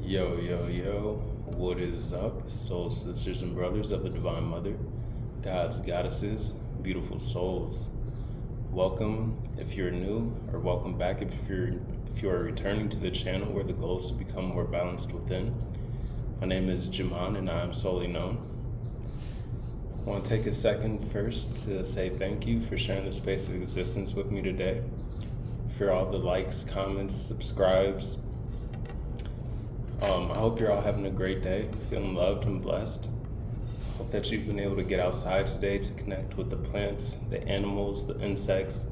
Yo, yo, yo, what is up, soul sisters and brothers of the Divine Mother, gods, goddesses, beautiful souls? Welcome if you're new, or welcome back if you are returning to the channel where the goal is to become more balanced within. My name is Jaman and I am solely known. I want to take a second first to say thank you for sharing the space of existence with me today, for all the likes, comments, subscribes. I hope you're all having a great day, feeling loved and blessed. Hope that you've been able to get outside today to connect with the plants, the animals, the insects,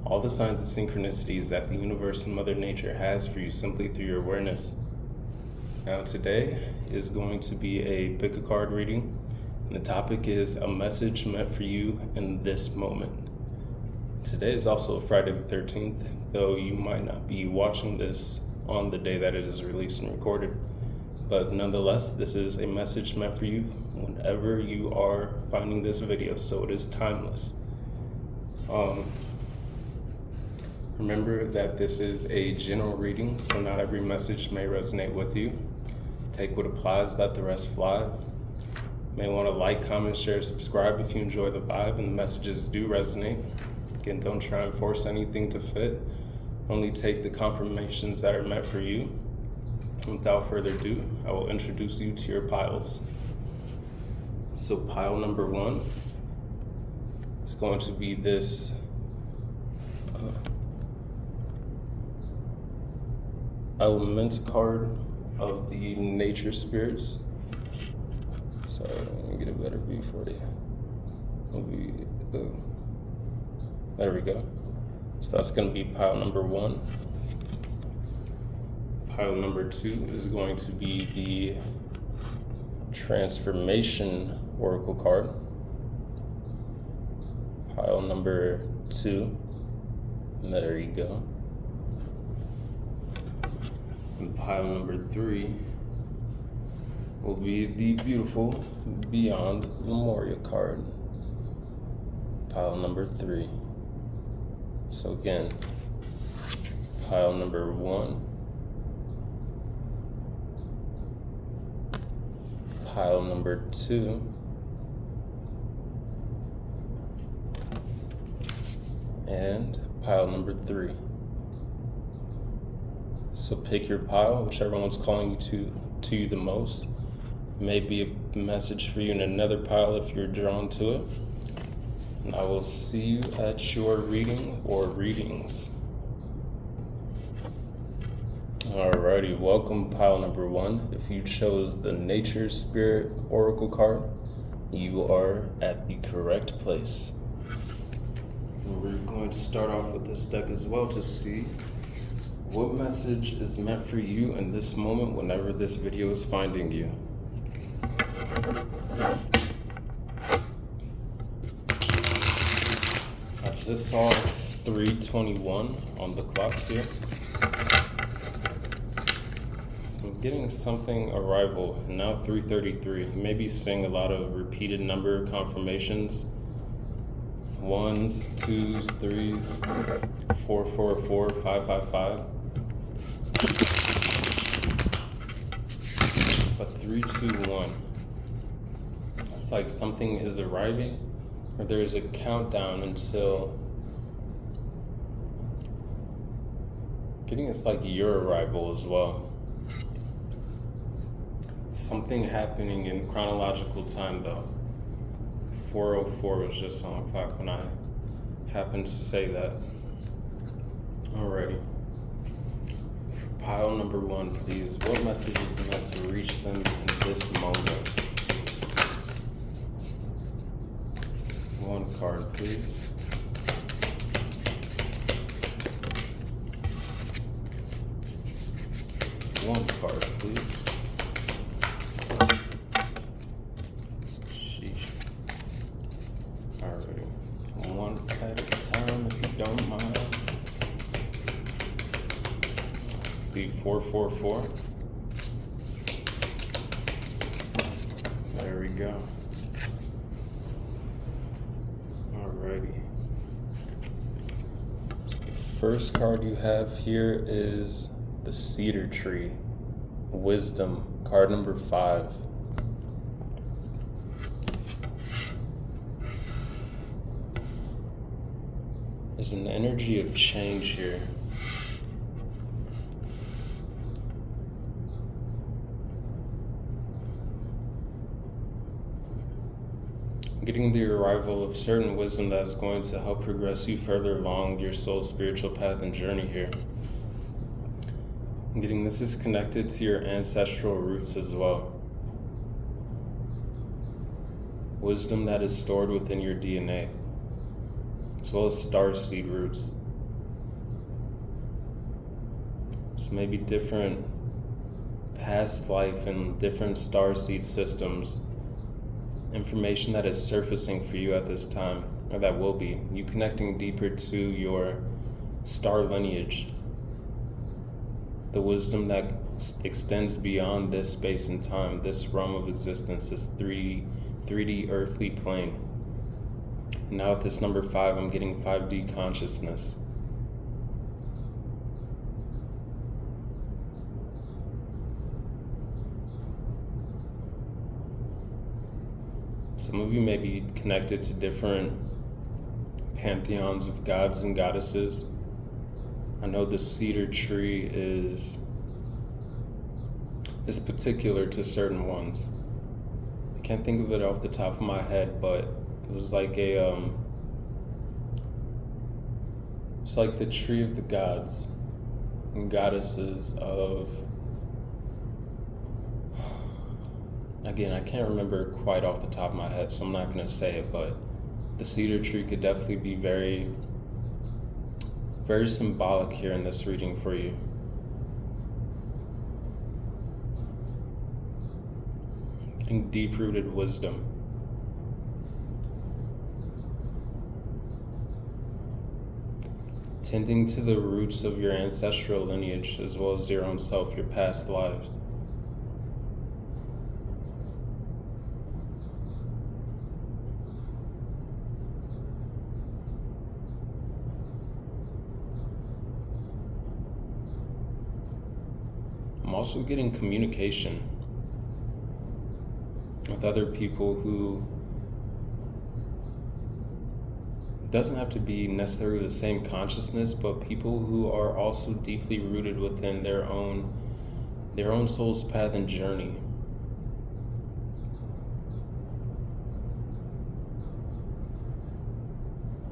all the signs and synchronicities that the universe and Mother Nature has for you simply through your awareness. Now today is going to be a pick a card reading, and the topic is a message meant for you in this moment. Today is also Friday the 13th, though you might not be watching this on the day that it is released and recorded. But nonetheless, this is a message meant for you whenever you are finding this video, so it is timeless. Remember that this is a general reading, so not every message may resonate with you. Take what applies, let the rest fly. You may want to like, comment, share, subscribe if you enjoy the vibe and the messages do resonate. Again, don't try and force anything to fit. Only take the confirmations that are meant for you. Without further ado, I will introduce you to your piles. So pile number one is going to be this element card of the nature spirits. Sorry, let me get a better view for you. There we go. So that's going to be pile number one. Pile number two is going to be the transformation oracle card. Pile number two. There you go. And pile number three will be the beautiful Beyond Memorial card. Pile number three. So again, pile number one, pile number two, and pile number three. So pick your pile, whichever one's calling you to you the most. Maybe a message for you in another pile if you're drawn to it. And I will see you at your reading or readings. Alrighty, welcome pile number one. If you chose the Nature Spirit Oracle card, you are at the correct place. And we're going to start off with this deck as well to see what message is meant for you in this moment whenever this video is finding you. I just saw 3:21 on the clock here. So I'm getting something arrival, now 3:33. Maybe seeing a lot of repeated number confirmations. 1s, 2s, 3s, 444, 555. But 321. It's like something is arriving, or there is a countdown until getting it's like your arrival as well. Something happening in chronological time though. 4:04 was just on the clock when I happened to say that. Alrighty. Pile number one, please. What message is meant to reach them in this moment? One card, please. One card, please. Sheesh. Alrighty. One at a time, if you don't mind. See 444. There we go. Alrighty. So the first card you have here is the cedar tree. Wisdom, card number 5. There's an energy of change here. Getting the arrival of certain wisdom that is going to help progress you further along your soul's spiritual path and journey here. I'm getting this is connected to your ancestral roots as well. Wisdom that is stored within your DNA, as well as starseed roots. So maybe different past life and different starseed systems. Information that is surfacing for you at this time, or that will be. You connecting deeper to your star lineage. The wisdom that extends beyond this space and time, this realm of existence, this 3D earthly plane. And now at this number 5, I'm getting 5D consciousness. Some of you may be connected to different pantheons of gods and goddesses. I know the cedar tree is particular to certain ones. I can't think of it off the top of my head, but it was like it's like the tree of the gods and goddesses of, again, I can't remember quite off the top of my head, so I'm not going to say it, but the cedar tree could definitely be very, very symbolic here in this reading for you. And deep-rooted wisdom. Tending to the roots of your ancestral lineage, as well as your own self, your past lives. I'm also getting communication with other people who doesn't have to be necessarily the same consciousness, but people who are also deeply rooted within their own soul's path and journey.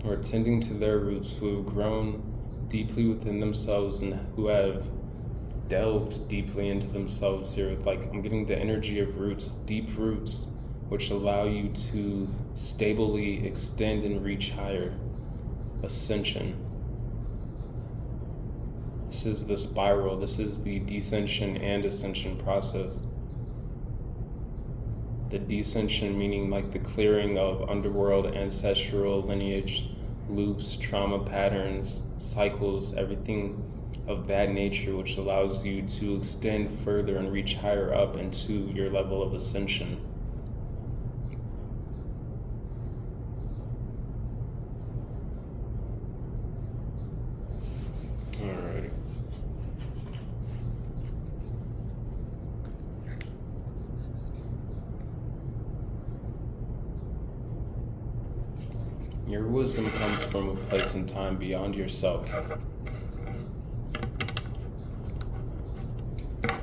Or tending to their roots, who have grown deeply within themselves and who have delved deeply into themselves here. Like, I'm getting the energy of roots, deep roots, which allow you to stably extend and reach higher. Ascension. This is the spiral. This is the descension and ascension process. The descension meaning like the clearing of underworld, ancestral lineage, loops, trauma patterns, cycles, everything of that nature, which allows you to extend further and reach higher up into your level of ascension. Alrighty. Your wisdom comes from a place and time beyond yourself.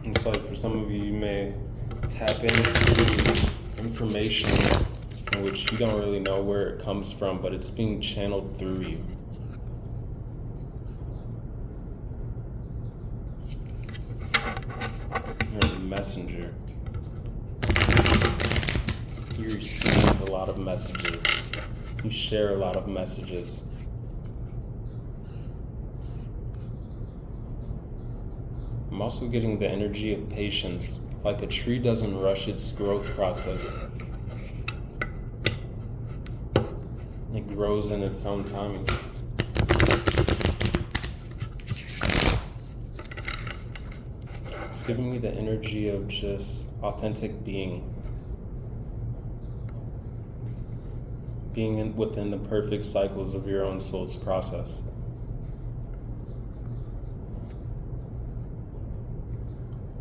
And so for some of you, you may tap into information in which you don't really know where it comes from, but it's being channeled through you. You're a messenger. You receive a lot of messages. You share a lot of messages. I'm also getting the energy of patience, like a tree doesn't rush its growth process. It grows in its own timing. It's giving me the energy of just authentic being. Being within the perfect cycles of your own soul's process.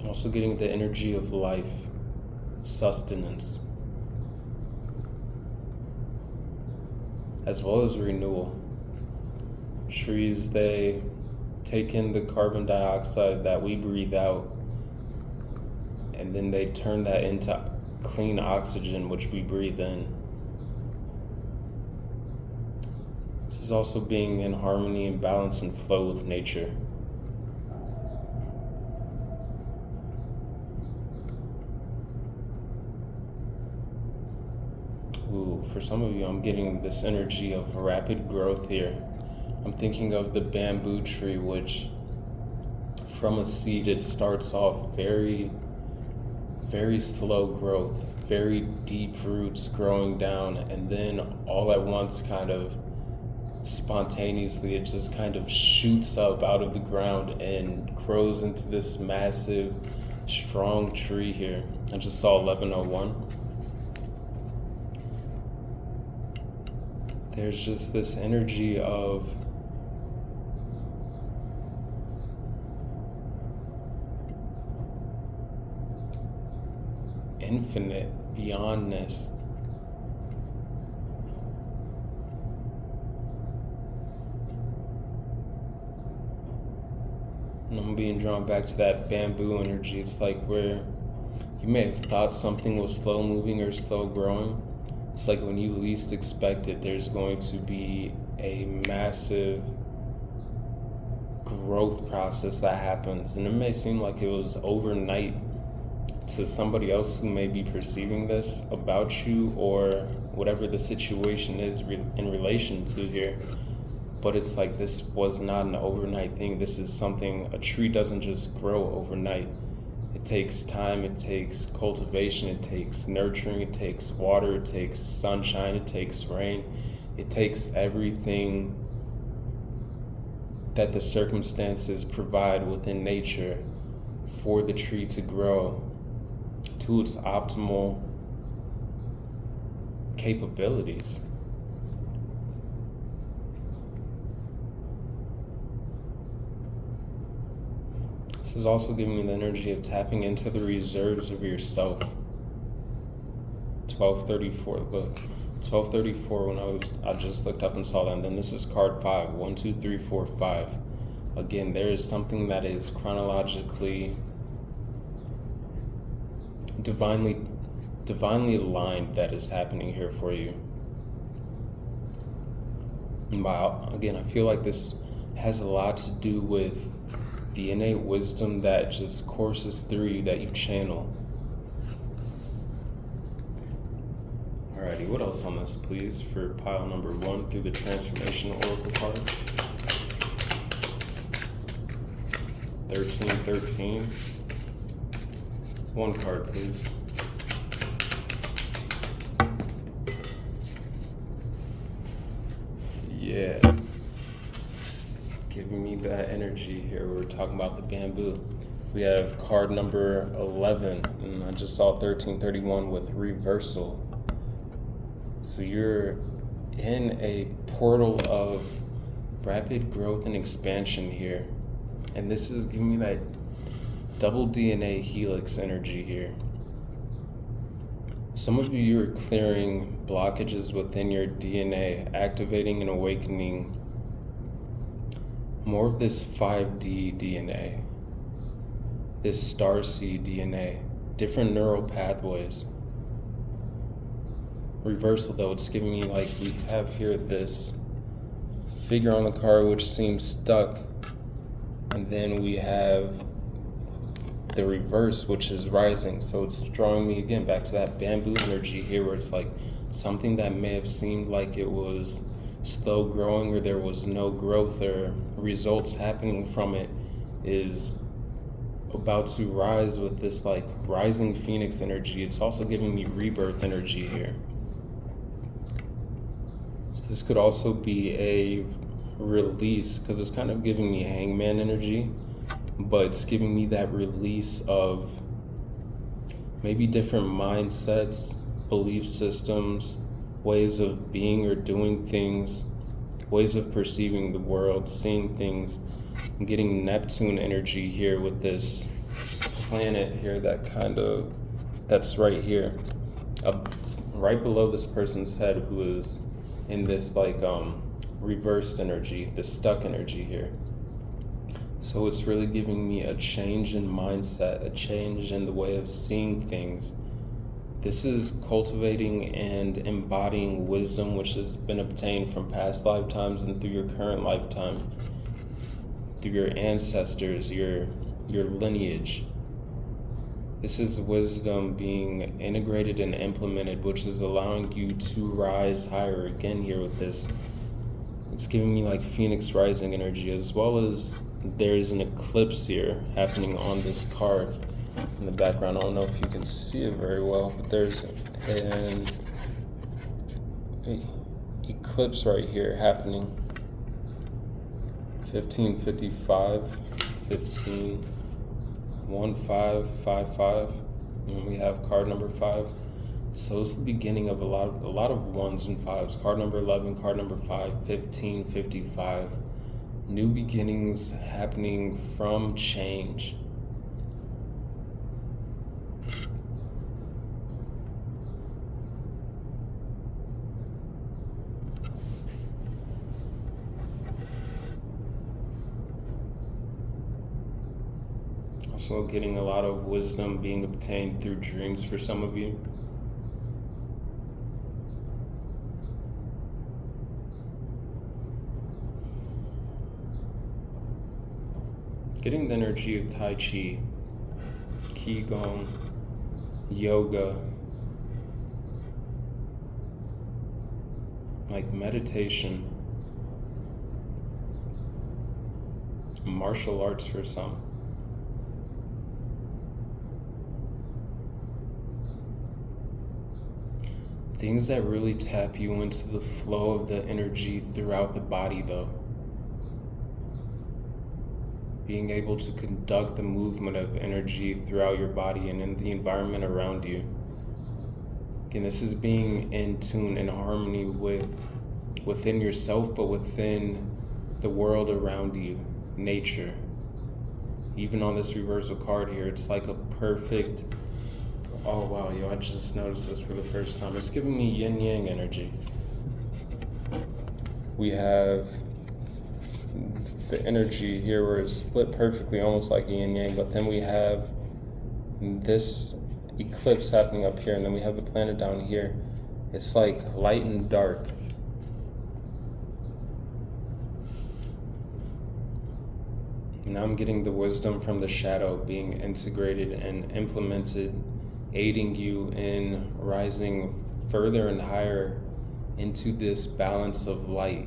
Also getting the energy of life, sustenance, as well as renewal. Trees, they take in the carbon dioxide that we breathe out, and then they turn that into clean oxygen, which we breathe in. This is also being in harmony and balance and flow with nature. Ooh, for some of you, I'm getting this energy of rapid growth here. I'm thinking of the bamboo tree, which from a seed, it starts off very, very slow growth, very deep roots growing down, and then all at once kind of spontaneously, it just kind of shoots up out of the ground and grows into this massive, strong tree here. I just saw 1101. There's just this energy of infinite beyondness. And I'm being drawn back to that bamboo energy. It's like where you may have thought something was slow moving or slow growing. It's like when you least expect it, there's going to be a massive growth process that happens. And it may seem like it was overnight to somebody else who may be perceiving this about you or whatever the situation is in relation to here. But it's like this was not an overnight thing. This is something, a tree doesn't just grow overnight. It takes time, it takes cultivation, it takes nurturing, it takes water, it takes sunshine, it takes rain. It takes everything that the circumstances provide within nature for the tree to grow to its optimal capabilities. This is also giving me the energy of tapping into the reserves of yourself. 1234. Look, 1234. When I just looked up and saw that. And then this is card 5. 1, 2, 3, 4, 5. Again, there is something that is chronologically, divinely aligned that is happening here for you. And again, I feel like this has a lot to do with the innate wisdom that just courses through you, that you channel. Alrighty, what else on this, please, for pile number 1 through the Transformation Oracle card? 1313. 1 card, please. Yeah. Giving me that energy here. We're talking about the bamboo. We have card number 11, and I just saw 1331 with reversal. So you're in a portal of rapid growth and expansion here. And this is giving me that double DNA helix energy here. Some of you are clearing blockages within your DNA, activating and awakening more of this 5D DNA, this starseed DNA, different neural pathways. Reversal though, it's giving me like we have here this figure on the card which seems stuck, and then we have the reverse, which is rising. So it's drawing me again back to that bamboo energy here, where it's like something that may have seemed like it was slow growing or there was no growth or results happening from it is about to rise with this like rising phoenix energy. It's also giving me rebirth energy here. So this could also be a release, because it's kind of giving me hangman energy, but it's giving me that release of maybe different mindsets, belief systems, ways of being or doing things, ways of perceiving the world, seeing things. I'm getting Neptune energy here with this planet here that's right here, right below this person's head, who is in this reversed energy, this stuck energy here. So it's really giving me a change in mindset, a change in the way of seeing things. This is cultivating and embodying wisdom which has been obtained from past lifetimes and through your current lifetime, through your ancestors, your lineage. This is wisdom being integrated and implemented, which is allowing you to rise higher again here with this. It's giving me like Phoenix rising energy, as well as there's an eclipse here happening on this card in the background. I don't know if you can see it very well, but there's an eclipse right here happening. 1555, 151555, and we have card number 5. So it's the beginning of a lot of 1s and 5s. Card number 11, card number 5, 1555. New beginnings happening from change. Also getting a lot of wisdom being obtained through dreams for some of you. Getting the energy of Tai Chi, Qigong, yoga, like meditation, martial arts for some. Things that really tap you into the flow of the energy throughout the body, though. Being able to conduct the movement of energy throughout your body and in the environment around you. Again, this is being in tune, in harmony within yourself, but within the world around you, nature. Even on this reversal card here, it's like a perfect, oh wow, I just noticed this for the first time. It's giving me yin-yang energy. We have the energy here where it's split perfectly, almost like yin-yang, but then we have this eclipse happening up here, and then we have the planet down here. It's like light and dark. Now I'm getting the wisdom from the shadow being integrated and implemented, aiding you in rising further and higher into this balance of light.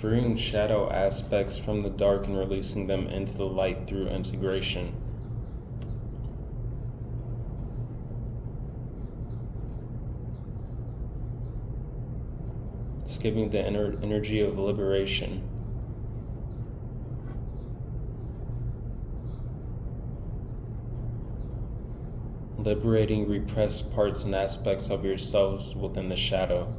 Freeing shadow aspects from the dark and releasing them into the light through integration. It's giving the energy of liberation. Liberating repressed parts and aspects of yourselves within the shadow.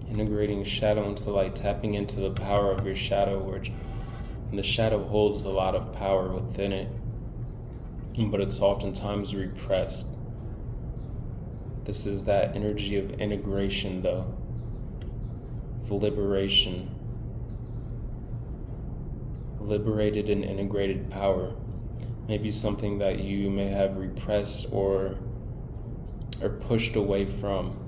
Integrating shadow into light, tapping into the power of your shadow, which the shadow holds a lot of power within it, but it's oftentimes repressed. This is that energy of integration, though, of liberation, liberated and integrated power. Maybe something that you may have repressed or pushed away from.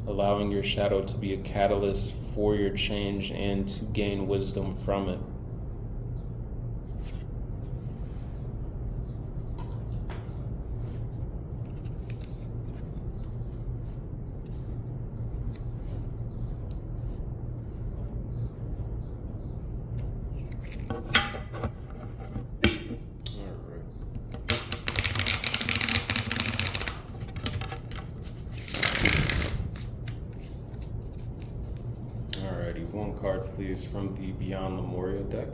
Allowing your shadow to be a catalyst for your change and to gain wisdom from it. One card, please, from the Beyond Memorial deck.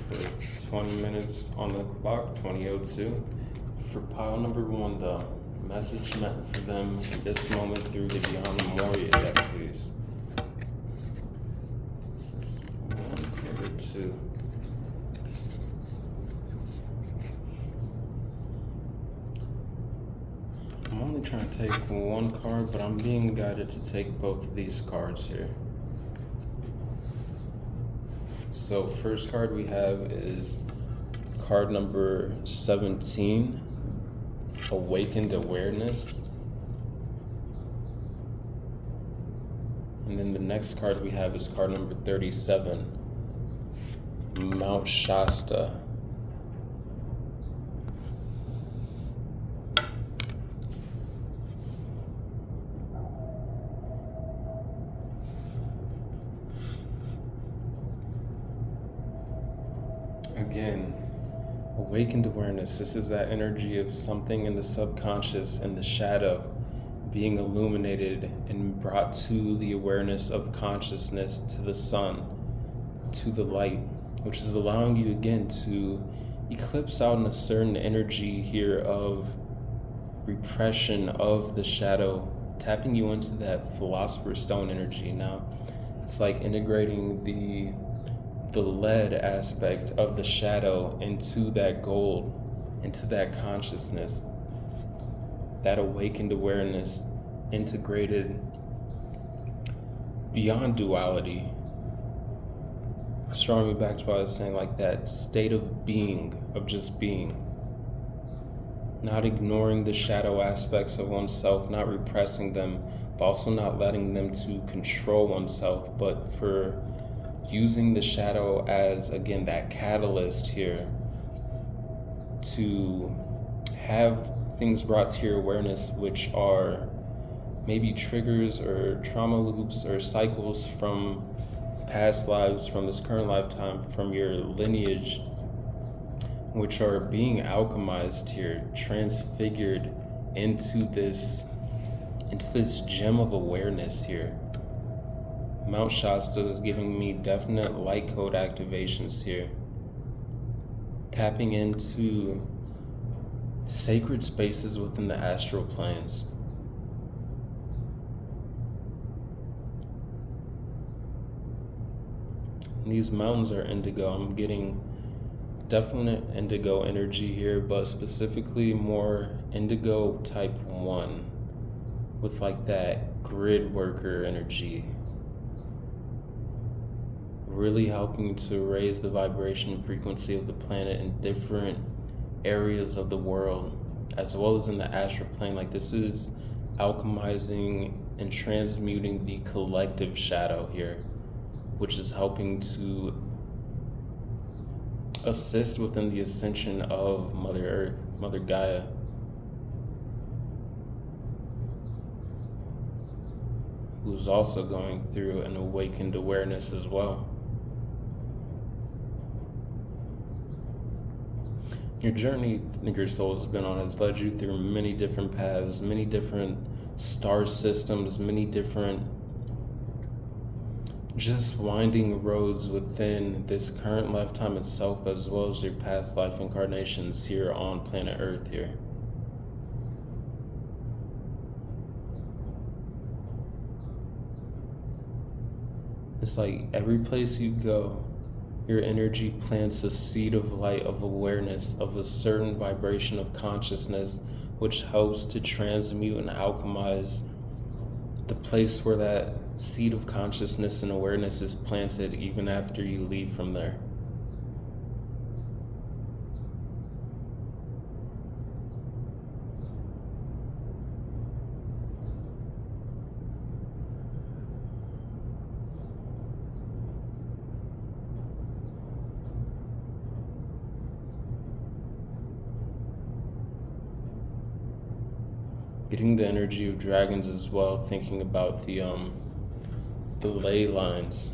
for 20 minutes on the clock, 20:02. For pile number 1, the message meant for them in this moment through the Beyond the Moria deck, please. This is 1 quarter 2. I'm only trying to take 1 card, but I'm being guided to take both of these cards here. So first card we have is card number 17, Awakened Awareness. And then the next card we have is card number 37, Mount Shasta. Again, awakened awareness. This is that energy of something in the subconscious and the shadow being illuminated and brought to the awareness of consciousness, to the sun, to the light, which is allowing you again to eclipse out in a certain energy here of repression of the shadow, tapping you into that Philosopher's Stone energy. Now, it's like integrating the lead aspect of the shadow into that gold, into that consciousness, that awakened awareness integrated beyond duality. Drawing me back to what I was saying, like that state of being, of just being. Not ignoring the shadow aspects of oneself, not repressing them, but also not letting them to control oneself, but for using the shadow as, again, that catalyst here to have things brought to your awareness which are maybe triggers or trauma loops or cycles from past lives, from this current lifetime, from your lineage, which are being alchemized here, transfigured into this gem of awareness here. Mount Shasta is giving me definite light code activations here. Tapping into sacred spaces within the astral planes. These mountains are indigo. I'm getting definite indigo energy here, but specifically more indigo type 1 with like that grid worker energy. Really helping to raise the vibration frequency of the planet in different areas of the world, as well as in the astral plane. Like, this is alchemizing and transmuting the collective shadow here, which is helping to assist within the ascension of Mother Earth, Mother Gaia. Who's also going through an awakened awareness as well. Your journey that your soul has been on has led you through many different paths, many different star systems, many different just winding roads within this current lifetime itself, as well as your past life incarnations here on planet Earth here. It's like every place you go, your energy plants a seed of light, of awareness, of a certain vibration of consciousness, which helps to transmute and alchemize the place where that seed of consciousness and awareness is planted even after you leave from there. Getting the energy of dragons as well, thinking about the ley lines.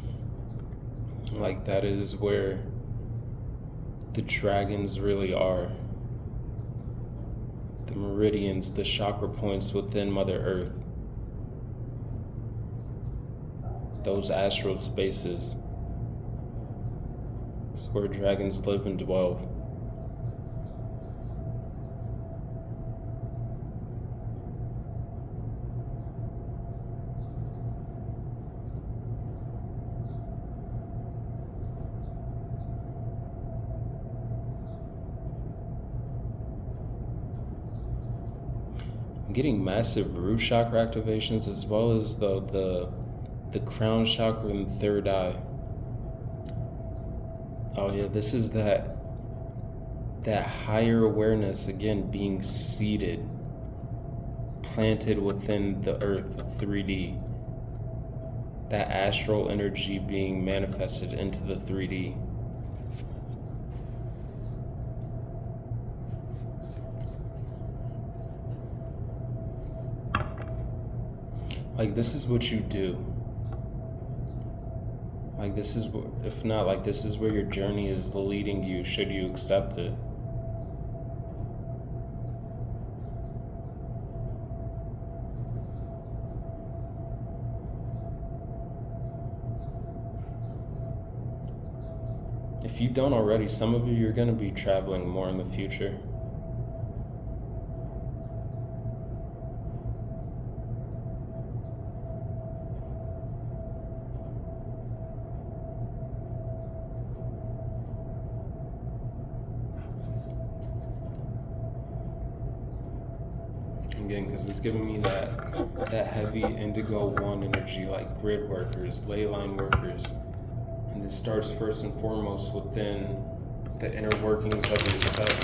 Like, that is where the dragons really are. The meridians, the chakra points within Mother Earth. Those astral spaces. It's where dragons live and dwell. I'm getting massive root chakra activations, as well as the crown chakra and third eye. Oh yeah, this is that higher awareness, again, being seated, planted within the earth, 3D. That astral energy being manifested into the 3D. Like, this is what you do. Like, this is, if not, like, this is where your journey is leading you, should you accept it. If you don't already, some of you, you're going to be traveling more in the future. Again, because it's giving me that heavy indigo 1 energy, like grid workers, ley line workers. And this starts first and foremost within the inner workings of yourself.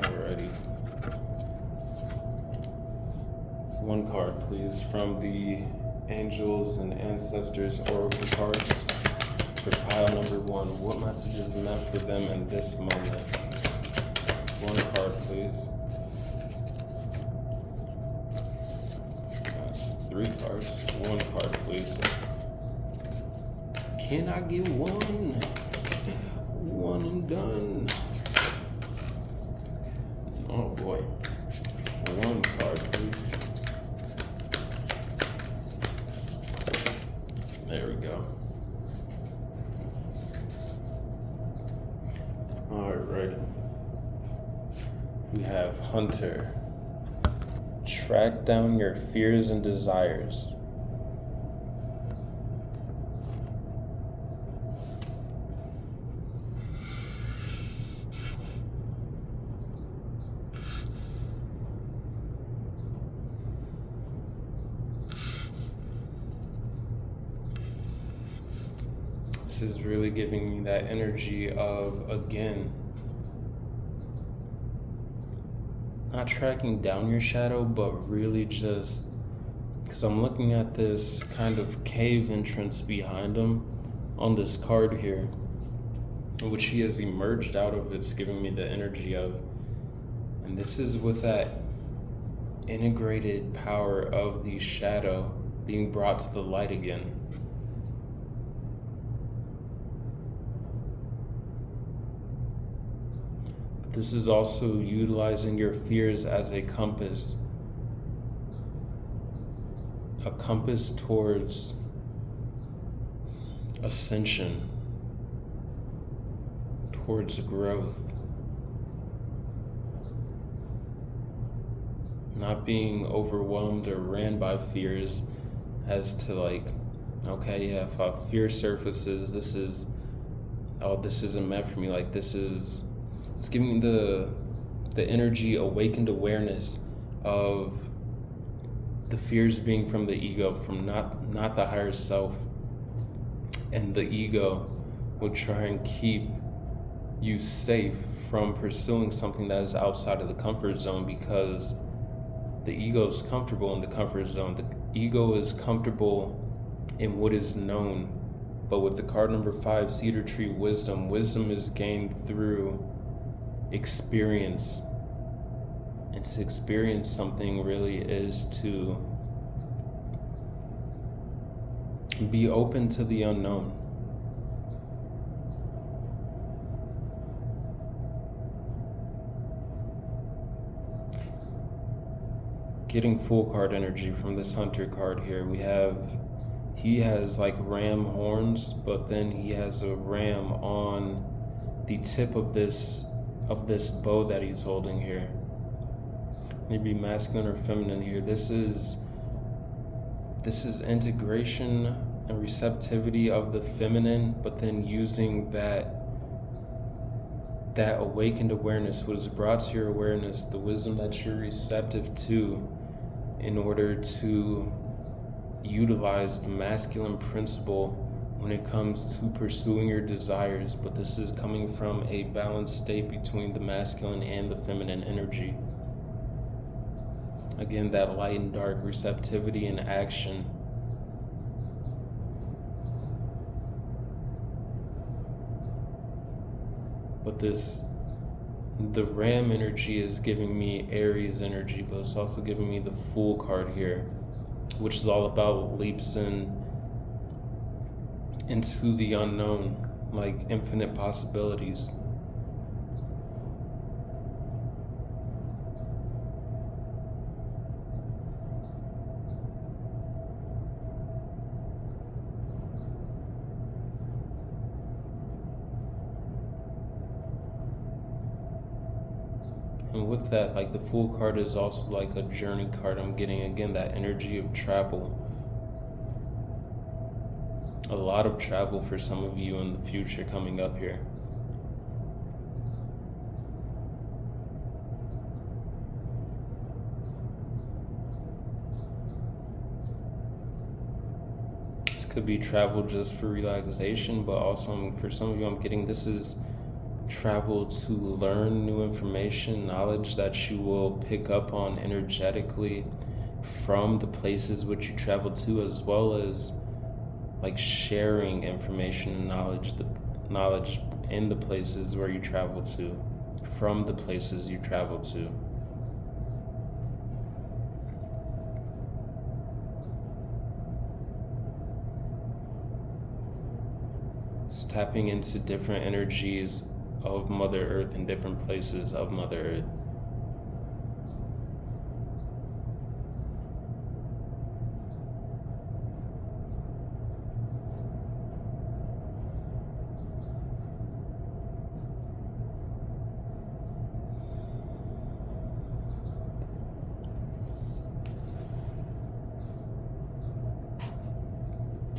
Alrighty. 1 card, please, from the Angels and Ancestors Oracle cards. For pile number 1, what message is meant for them in this moment? 1 card, please. That's 3 cards. 1 card, please. Can I get 1? 1 and done. Oh boy. 1 card, please. There we go. Alright. We have Hunter. Track down your fears and desires. This is really giving me that energy of, again, not tracking down your shadow, but really just, because I'm looking at this kind of cave entrance behind him on this card here, which he has emerged out of. It's giving me the energy of, and this is with that integrated power of the shadow being brought to the light again. This is also utilizing your fears as a compass towards ascension, towards growth. Not being overwhelmed or ran by fears as to, like, okay, yeah, if a fear surfaces, this isn't meant for me. Like, it's giving the energy, awakened awareness of the fears being from the ego, from not the higher self. And the ego would try and keep you safe from pursuing something that is outside of the comfort zone, because the ego is comfortable in the comfort zone. The ego is comfortable in what is known. But with the card number 5, Cedar Tree Wisdom, wisdom is gained through experience. And to experience something really is to be open to the unknown. Getting full card energy from this Hunter card here, we have he has like ram horns, but then he has a ram on the tip of this bow that he's holding here. Maybe masculine or feminine here. This is integration and receptivity of the feminine, but then using that awakened awareness, what is brought to your awareness, the wisdom that you're receptive to, in order to utilize the masculine principle when it comes to pursuing your desires. But this is coming from a balanced state between the masculine and the feminine energy. Again, that light and dark, receptivity and action. But the ram energy is giving me Aries energy, but it's also giving me the Fool card here, which is all about leaps into the unknown, like infinite possibilities. And with that, like the Fool card is also like a journey card. I'm getting, again, that energy of travel. A lot of travel for some of you in the future coming up here. This could be travel just for relaxation, but also for some of you, I'm getting this is travel to learn new information, knowledge that you will pick up on energetically from the places which you travel to, as well as like sharing information and knowledge in the places where you travel to, from the places you travel to. It's tapping into different energies of Mother Earth in different places of Mother Earth.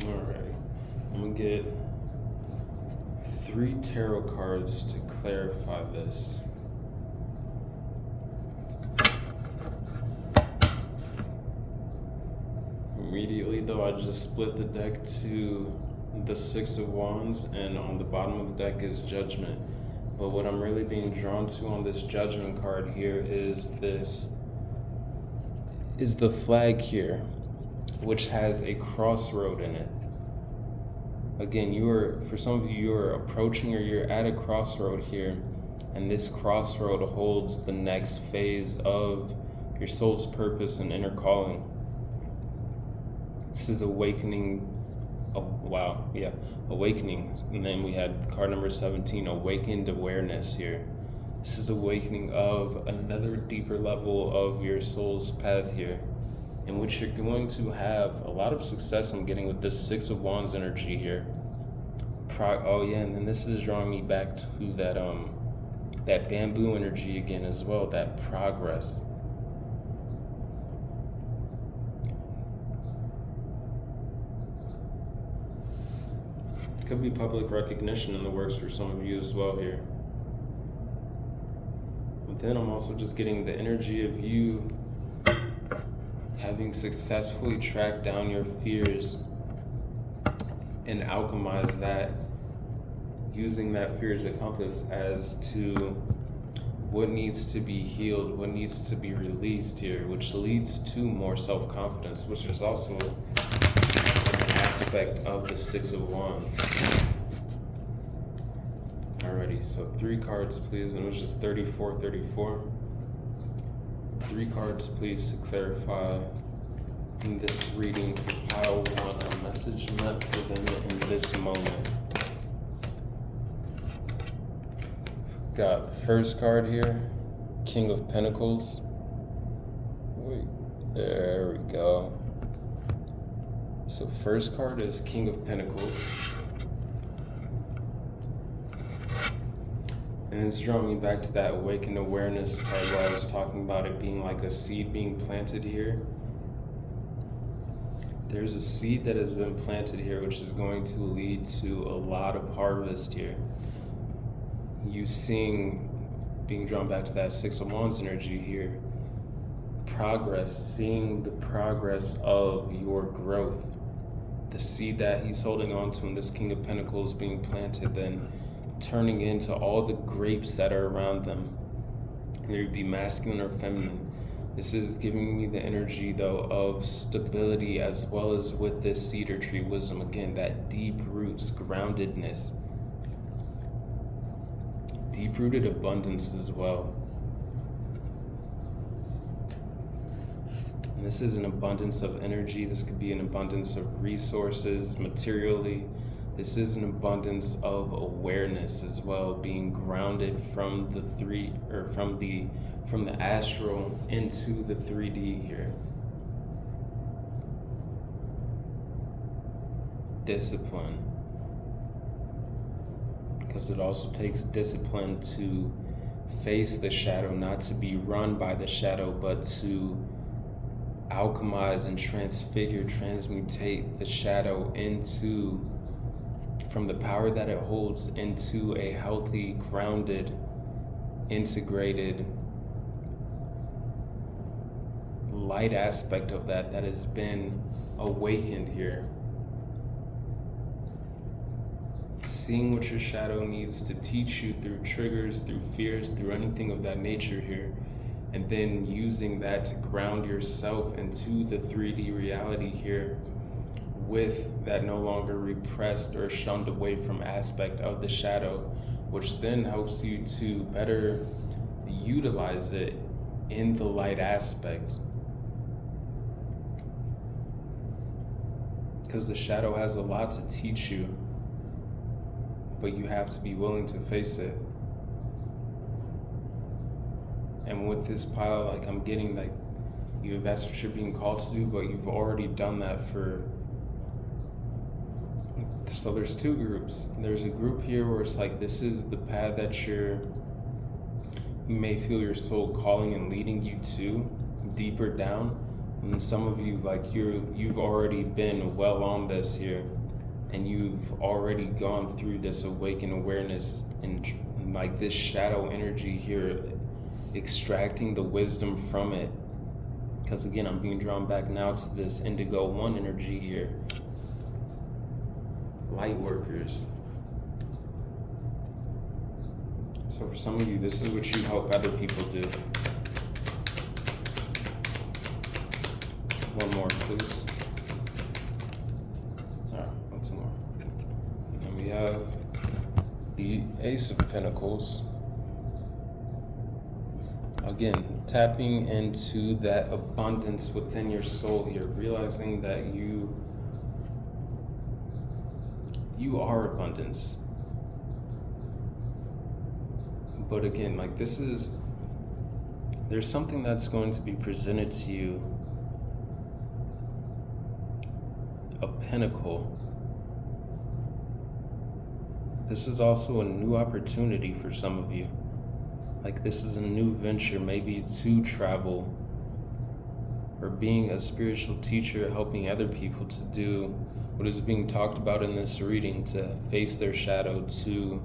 Alright, I'm gonna get 3 tarot cards to clarify this. Immediately though, I just split the deck to the 6 of Wands, and on the bottom of the deck is Judgment. But what I'm really being drawn to on this Judgment card here is the flag here, which has a crossroad in it. Again, for some of you, you're approaching or you're at a crossroad here, and this crossroad holds the next phase of your soul's purpose and inner calling. This is awakening. Oh, wow, yeah, awakening. And then we had card number 17, awakened awareness here. This is awakening of another deeper level of your soul's path here, in which you're going to have a lot of success. I'm getting with this 6 of Wands energy here. Oh yeah, and then this is drawing me back to that bamboo energy again as well, that progress. Could be public recognition in the works for some of you as well here. But then I'm also just getting the energy of you having successfully tracked down your fears and alchemize that, using that fear as a compass as to what needs to be healed, what needs to be released here, which leads to more self-confidence, which is also an aspect of the 6 of Wands. Alrighty, so 3 cards please, and it was just 34. 3 cards please to clarify in this reading for pile 1, a message meant for them in this moment. Got the first card here, King of Pentacles. Wait, there we go. So first card is King of Pentacles. And it's drawing me back to that awakened awareness part where I was talking about it being like a seed being planted here. There's a seed that has been planted here which is going to lead to a lot of harvest here. You seeing, being drawn back to that Six of Wands energy here, progress, seeing the progress of your growth. The seed that he's holding on to in this King of Pentacles being planted, then turning into all the grapes that are around them. There would be masculine or feminine. This is giving me the energy though of stability, as well as with this cedar tree wisdom. Again, that deep roots, groundedness, deep-rooted abundance as well. And this is an abundance of energy. This could be an abundance of resources materially. This is an abundance of awareness as well, being grounded from the from the astral into the 3D here. Discipline. Because it also takes discipline to face the shadow, not to be run by the shadow, but to alchemize and transfigure, transmutate the shadow into, from the power that it holds, into a healthy, grounded, integrated light aspect of that has been awakened here. Seeing what your shadow needs to teach you through triggers, through fears, through anything of that nature here, and then using that to ground yourself into the 3D reality here with that no longer repressed or shunned away from aspect of the shadow, which then helps you to better utilize it in the light aspect. Because the shadow has a lot to teach you, but you have to be willing to face it. And with this pile, like I'm getting like, that's what you're being called to do, but you've already done that for. So there's two groups. There's a group here where it's like, this is the path that you may feel your soul calling and leading you to deeper down. And some of you, like you've already been well on this here, and you've already gone through this awakened awareness and like this shadow energy here, extracting the wisdom from it. Because again, I'm being drawn back now to this indigo 1 energy here. Light workers. So for some of you, this is what you help other people do. One more, please. Two more. And we have the Ace of Pentacles. Again, tapping into that abundance within your soul here, realizing that you are abundance. But again, like there's something that's going to be presented to you, a pinnacle. This is also a new opportunity for some of you. Like this is a new venture, maybe to travel, or being a spiritual teacher, helping other people to do what is being talked about in this reading, to face their shadow, to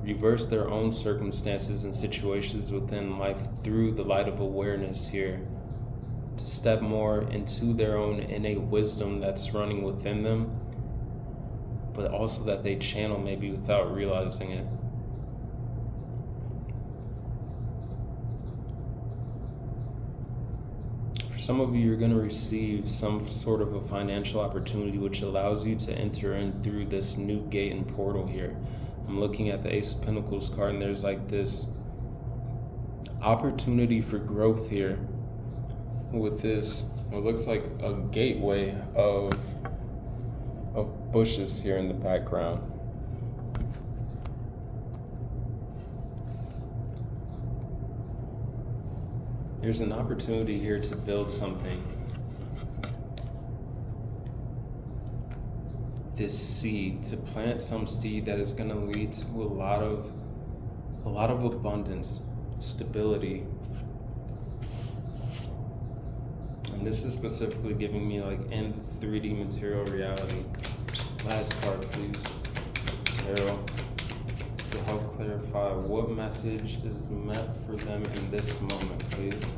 reverse their own circumstances and situations within life through the light of awareness here, to step more into their own innate wisdom that's running within them, but also that they channel maybe without realizing it. Some of you are going to receive some sort of a financial opportunity which allows you to enter in through this new gate and portal here. I'm looking at the Ace of Pentacles card, and there's like this opportunity for growth here with this, what looks like a gateway of bushes here in the background. There's an opportunity here to build something. this seed, to plant some seed that is going to lead to a lot of abundance, stability. And this is specifically giving me like in 3D material reality. Last card, please. Tarot. To help clarify what message is meant for them in this moment, please.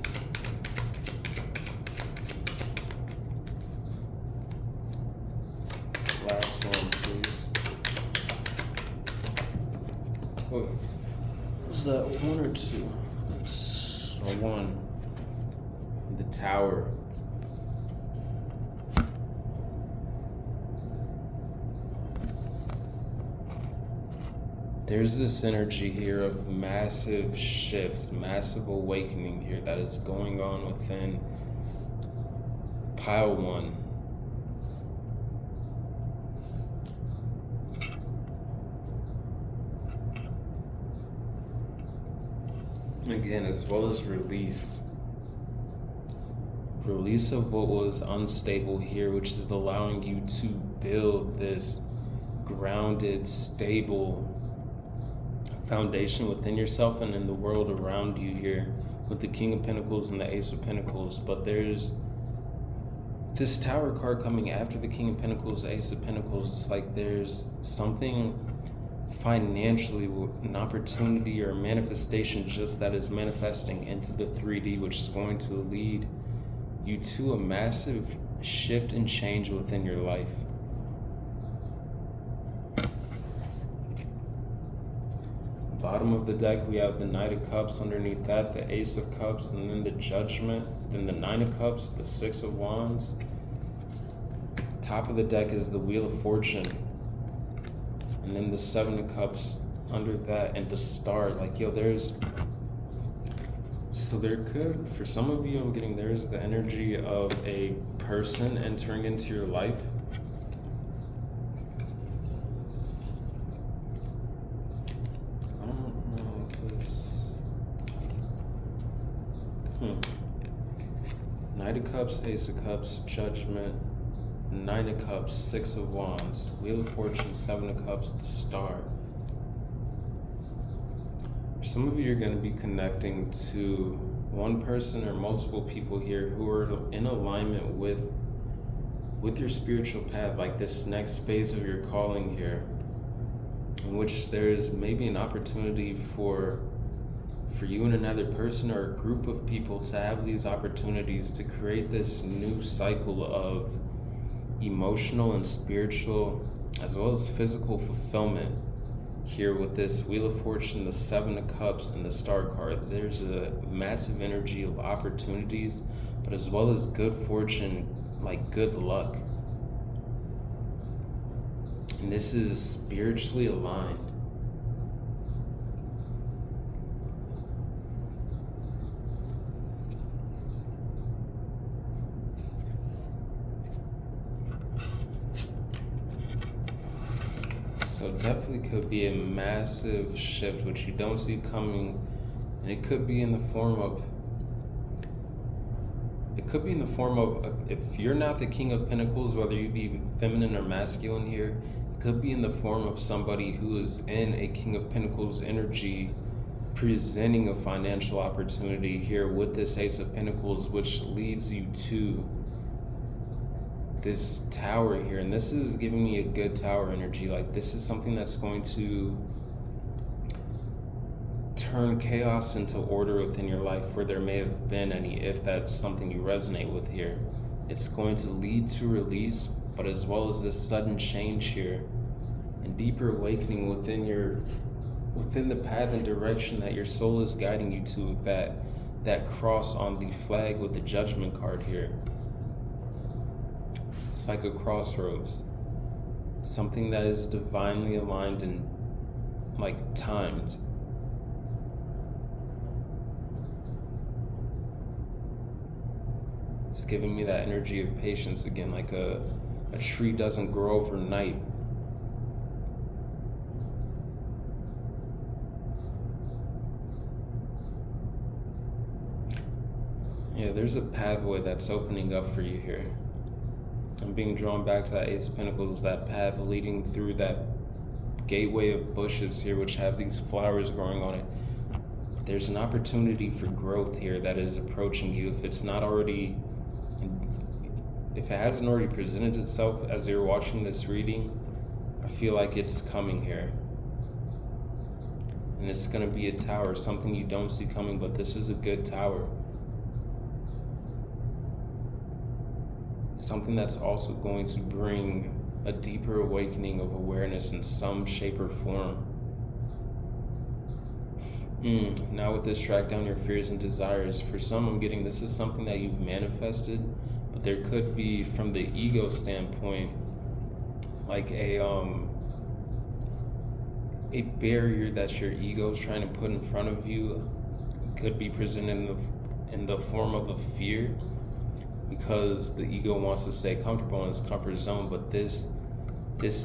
Last one, please. Wait, was that 1 or 2? It's a 1. The Tower. There's this energy here of massive shifts, massive awakening here that is going on within pile 1. Again, as well as release of what was unstable here, which is allowing you to build this grounded, stable foundation within yourself and in the world around you here with the King of Pentacles and the Ace of Pentacles. But there's this Tower card coming after the King of Pentacles, Ace of Pentacles. It's like there's something financially, an opportunity or a manifestation just that is manifesting into the 3D, which is going to lead you to a massive shift and change within your life. Bottom of the deck, we have the Knight of Cups. Underneath that, the Ace of Cups, and then the Judgment, then the 9 of Cups, the 6 of Wands. Top of the deck is the Wheel of Fortune, and then the 7 of Cups under that, and the Star. Like, yo, so there could, for some of you, I'm getting there's the energy of a person entering into your life. Knight of Cups, Ace of Cups, Judgment, 9 of Cups, 6 of Wands, Wheel of Fortune, 7 of Cups, the Star. Some of you are going to be connecting to one person or multiple people here who are in alignment with your spiritual path, like this next phase of your calling here, in which there is maybe an opportunity for you and another person or a group of people to have these opportunities to create this new cycle of emotional and spiritual as well as physical fulfillment here with this Wheel of Fortune, the 7 of Cups, and the Star card. There's a massive energy of opportunities, but as well as good fortune, like good luck. And this is spiritually aligned. So definitely could be a massive shift, which you don't see coming, and it could be in the form of, if you're not the King of Pentacles, whether you be feminine or masculine here, it could be in the form of somebody who is in a King of Pentacles energy, presenting a financial opportunity here with this Ace of Pentacles, which leads you to this Tower here. And this is giving me a good Tower energy. Like, this is something that's going to turn chaos into order within your life where there may have been any, if that's something you resonate with here. It's going to lead to release, but as well as this sudden change here and deeper awakening within the path and direction that your soul is guiding you to, that cross on the flag with the Judgment card here. It's like a crossroads, something that is divinely aligned and like timed. It's giving me that energy of patience again, like a tree doesn't grow overnight. Yeah, there's a pathway that's opening up for you here. I'm being drawn back to that Ace of Pentacles, that path leading through that gateway of bushes here, which have these flowers growing on it. There's an opportunity for growth here that is approaching you. If it hasn't already presented itself as you're watching this reading, I feel like it's coming here. And it's going to be a tower, something you don't see coming, but this is a good tower. Something that's also going to bring a deeper awakening of awareness in some shape or form. Now with this, track down your fears and desires. For some, I'm getting this is something that you've manifested, but there could be, from the ego standpoint, like a barrier that your ego is trying to put in front of you. It could be presented in the form of a fear, because the ego wants to stay comfortable in its comfort zone. But this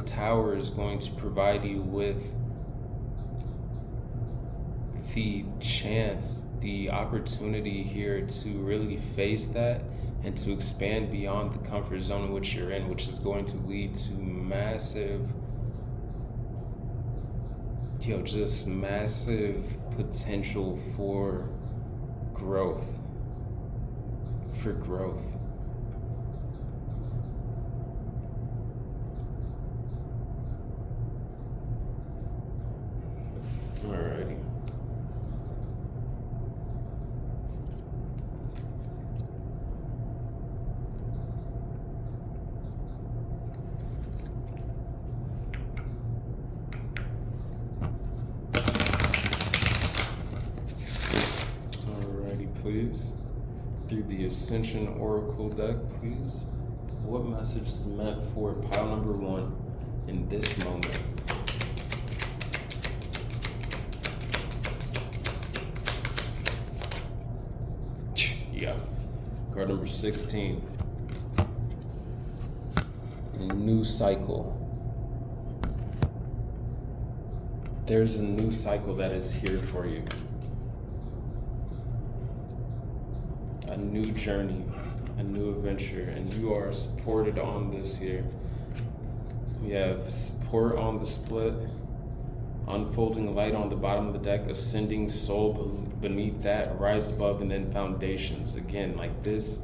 tower is going to provide you with the chance, the opportunity here to really face that and to expand beyond the comfort zone in which you're in, which is going to lead to massive potential for growth. Alrighty. Please, through the Ascension Oracle deck, please, what message is meant for pile number 1 in this moment? Yeah, card number 16. A new cycle. There's a new cycle that is here for you. A new journey, a new adventure, and you are supported on this here. We have support on the split, unfolding light on the bottom of the deck, ascending soul beneath that, rise above, and then foundations. Again, like this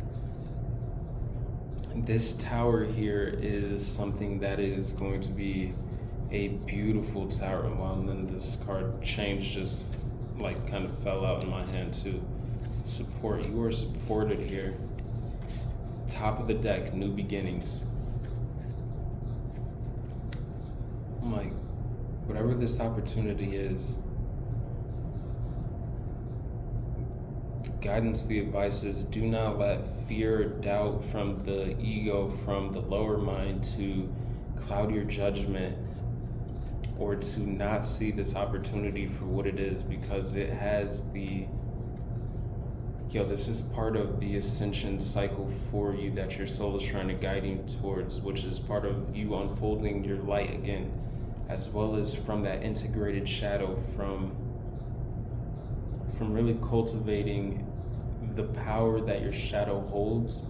tower here is something that is going to be a beautiful tower. Well, and then this card change just like kind of fell out in my hand too. Support, you are supported here. Top of the deck, new beginnings. I'm like, whatever this opportunity is, the guidance, the advice is, do not let fear or doubt from the ego, from the lower mind, to cloud your judgment or to not see this opportunity for what it is, because it has this is part of the ascension cycle for you that your soul is trying to guide you towards, which is part of you unfolding your light again, as well as from that integrated shadow, from really cultivating the power that your shadow holds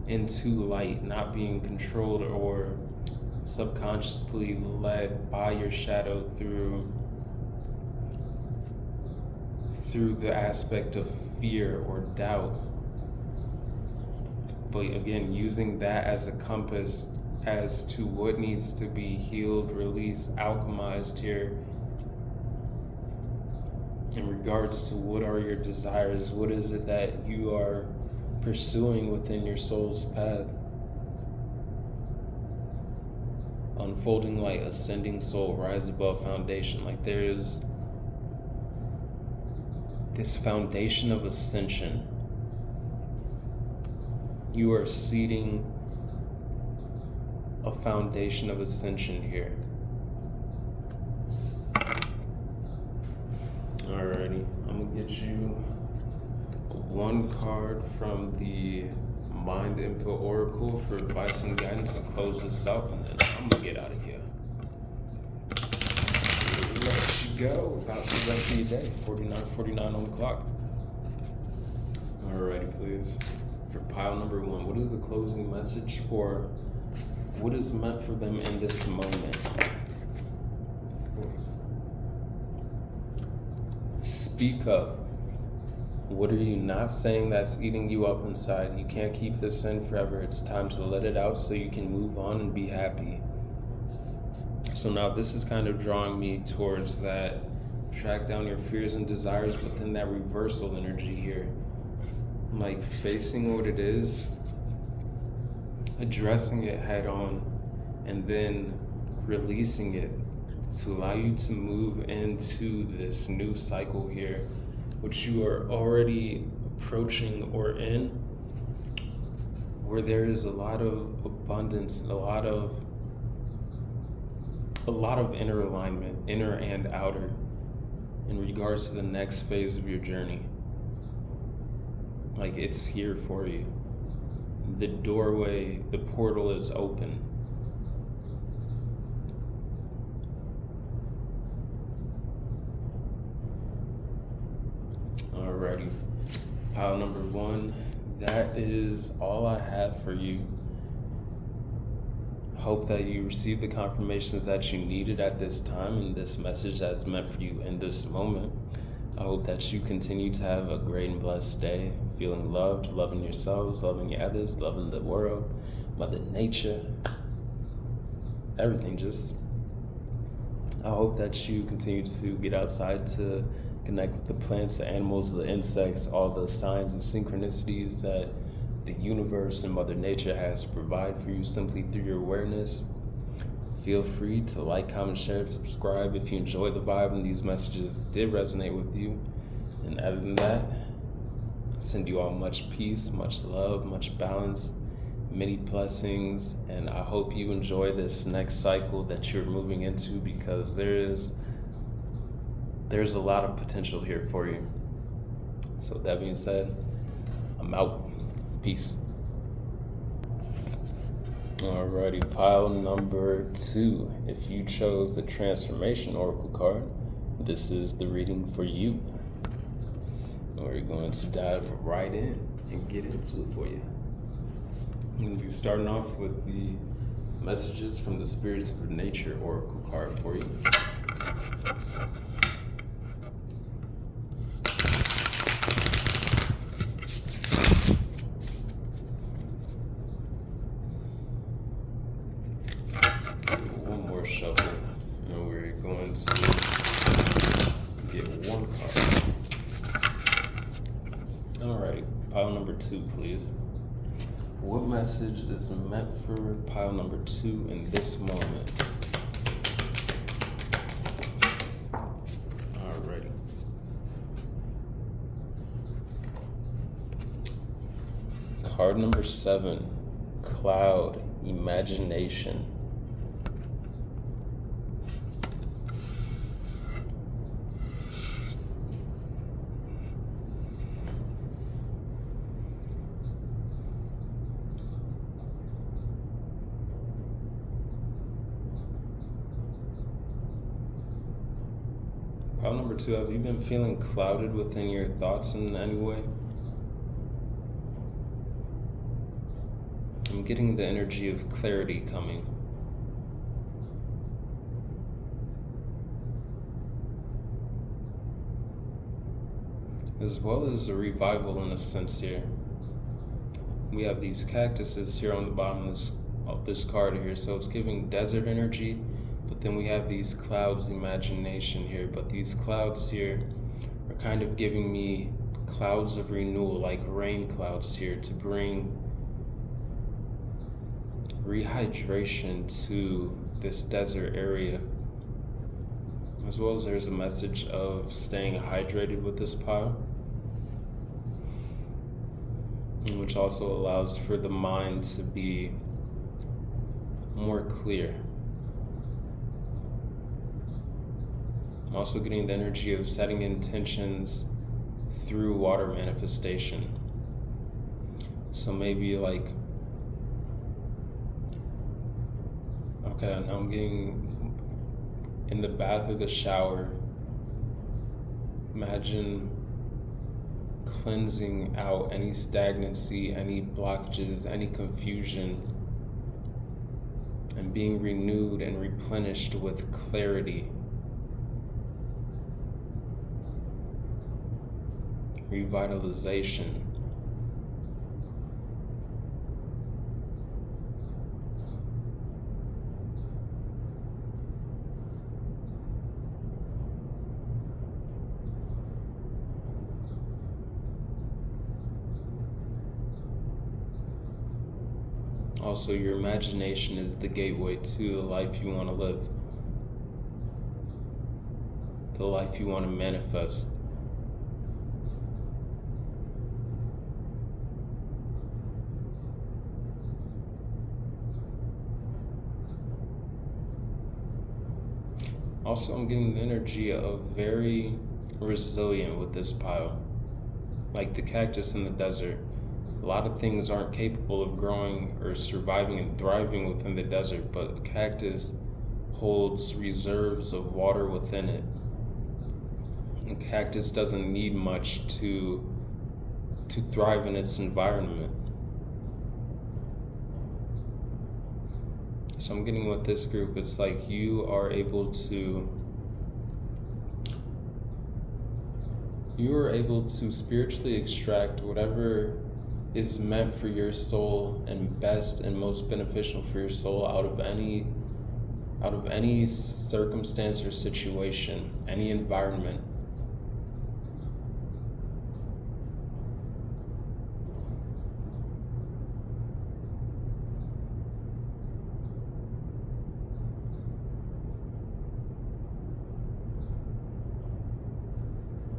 into light, not being controlled or subconsciously led by your shadow through the aspect of fear or doubt. But again, using that as a compass as to what needs to be healed, released, alchemized here in regards to what are your desires, what is it that you are pursuing within your soul's path. Unfolding light, ascending soul, rise above, foundation. Like there is this foundation of ascension. You are seeding a foundation of ascension here. Alrighty, I'm gonna get you one card from the Mind Info Oracle for advice and guidance to close this up, and then I'm gonna get out of here. Let you go. About the rest of your day. 49:49 on the clock. Alrighty, please. For pile number 1, what is the closing message for What is meant for them in this moment? Speak up. What are you not saying that's eating you up inside? You can't keep this in forever. It's time to let it out so you can move on and be happy. So now this is kind of drawing me towards that track down your fears and desires, but then that reversal energy here. Like facing what it is, addressing it head on, and then releasing it to allow you to move into this new cycle here, which you are already approaching or in, where there is a lot of abundance, a lot of inner alignment, inner and outer, in regards to the next phase of your journey. Like, it's here for you. The doorway, the portal is open. Alrighty, pile number 1, that is all I have for you. Hope that you received the confirmations that you needed at this time, and this message that's meant for you in this moment. I hope that you continue to have a great and blessed day, feeling loved, loving yourselves, loving your others, loving the world, Mother Nature, everything. I hope that you continue to get outside to connect with the plants, the animals, the insects, all the signs and synchronicities that the universe and Mother Nature has to provide for you simply through your awareness. Feel free to like, comment, share, subscribe if you enjoy the vibe and these messages did resonate with you. And other than that, I send you all much peace, much love, much balance, many blessings, and I hope you enjoy this next cycle that you're moving into, because there's a lot of potential here for you. So with that being said, I'm out. Peace. Alrighty, pile number 2. If you chose the Transformation Oracle card, this is the reading for you. We're going to dive right in and get into it for you. I'm going to be starting off with the messages from the Spirits of Nature Oracle card for you. Shuffle, and we're going to get 1 card. Alright, pile number 2, please. What message is meant for pile number 2 in this moment? Alrighty. Card number 7, Cloud, Imagination. Pile number 2, have you been feeling clouded within your thoughts in any way? I'm getting the energy of clarity coming. As well as a revival in a sense here. We have these cactuses here on the bottom of this card here, so it's giving desert energy. But then we have these clouds, imagination here. But these clouds here are kind of giving me clouds of renewal, like rain clouds here, to bring rehydration to this desert area. As well as there's a message of staying hydrated with this pile, which also allows for the mind to be more clear. I'm also getting the energy of setting intentions through water manifestation. So maybe like, okay, now I'm getting in the bath or the shower, imagine cleansing out any stagnancy, any blockages, any confusion, and being renewed and replenished with clarity, revitalization. Also, your imagination is the gateway to the life you want to live, the life you want to manifest. Also, I'm getting the energy of very resilient with this pile. Like the cactus in the desert. A lot of things aren't capable of growing or surviving and thriving within the desert, but a cactus holds reserves of water within it. A cactus doesn't need much to thrive in its environment. So I'm getting with this group, it's like you are able to spiritually extract whatever is meant for your soul and best and most beneficial for your soul out of any circumstance or situation, any environment.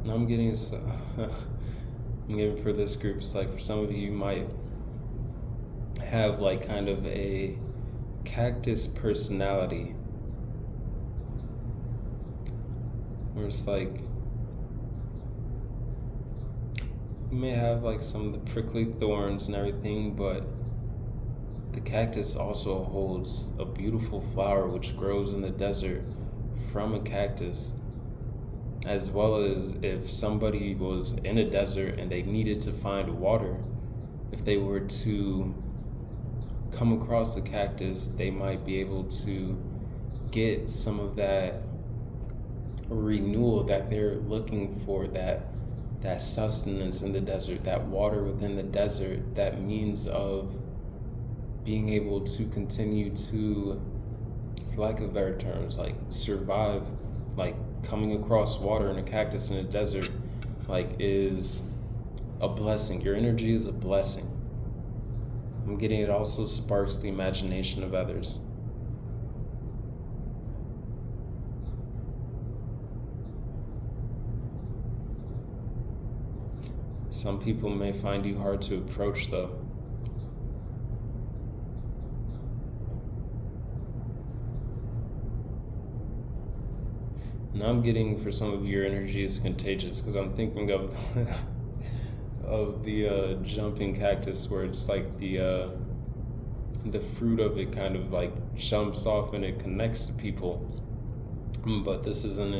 I'm getting for this group, it's like for some of you might have like kind of a cactus personality, where it's like you may have like some of the prickly thorns and everything, but the cactus also holds a beautiful flower which grows in the desert from a cactus. As well as if somebody was in a desert and they needed to find water, if they were to come across a cactus, they might be able to get some of that renewal that they're looking for, that sustenance in the desert, that water within the desert, that means of being able to continue to, for lack of better terms, like survive. Like coming across water in a cactus in a desert, like, is a blessing. Your energy is a blessing. I'm getting it also sparks the imagination of others. Some people may find you hard to approach though. And I'm getting for some of your energy is contagious, because I'm thinking of of the jumping cactus, where it's like the fruit of it kind of like jumps off and it connects to people. But this isn't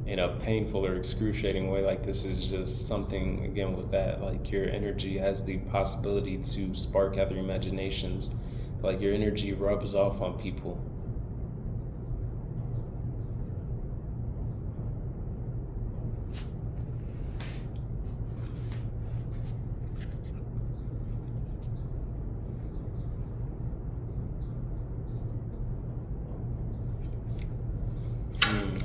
in a painful or excruciating way. Like, this is just something, again, with that, like, your energy has the possibility to spark other imaginations. Like, your energy rubs off on people.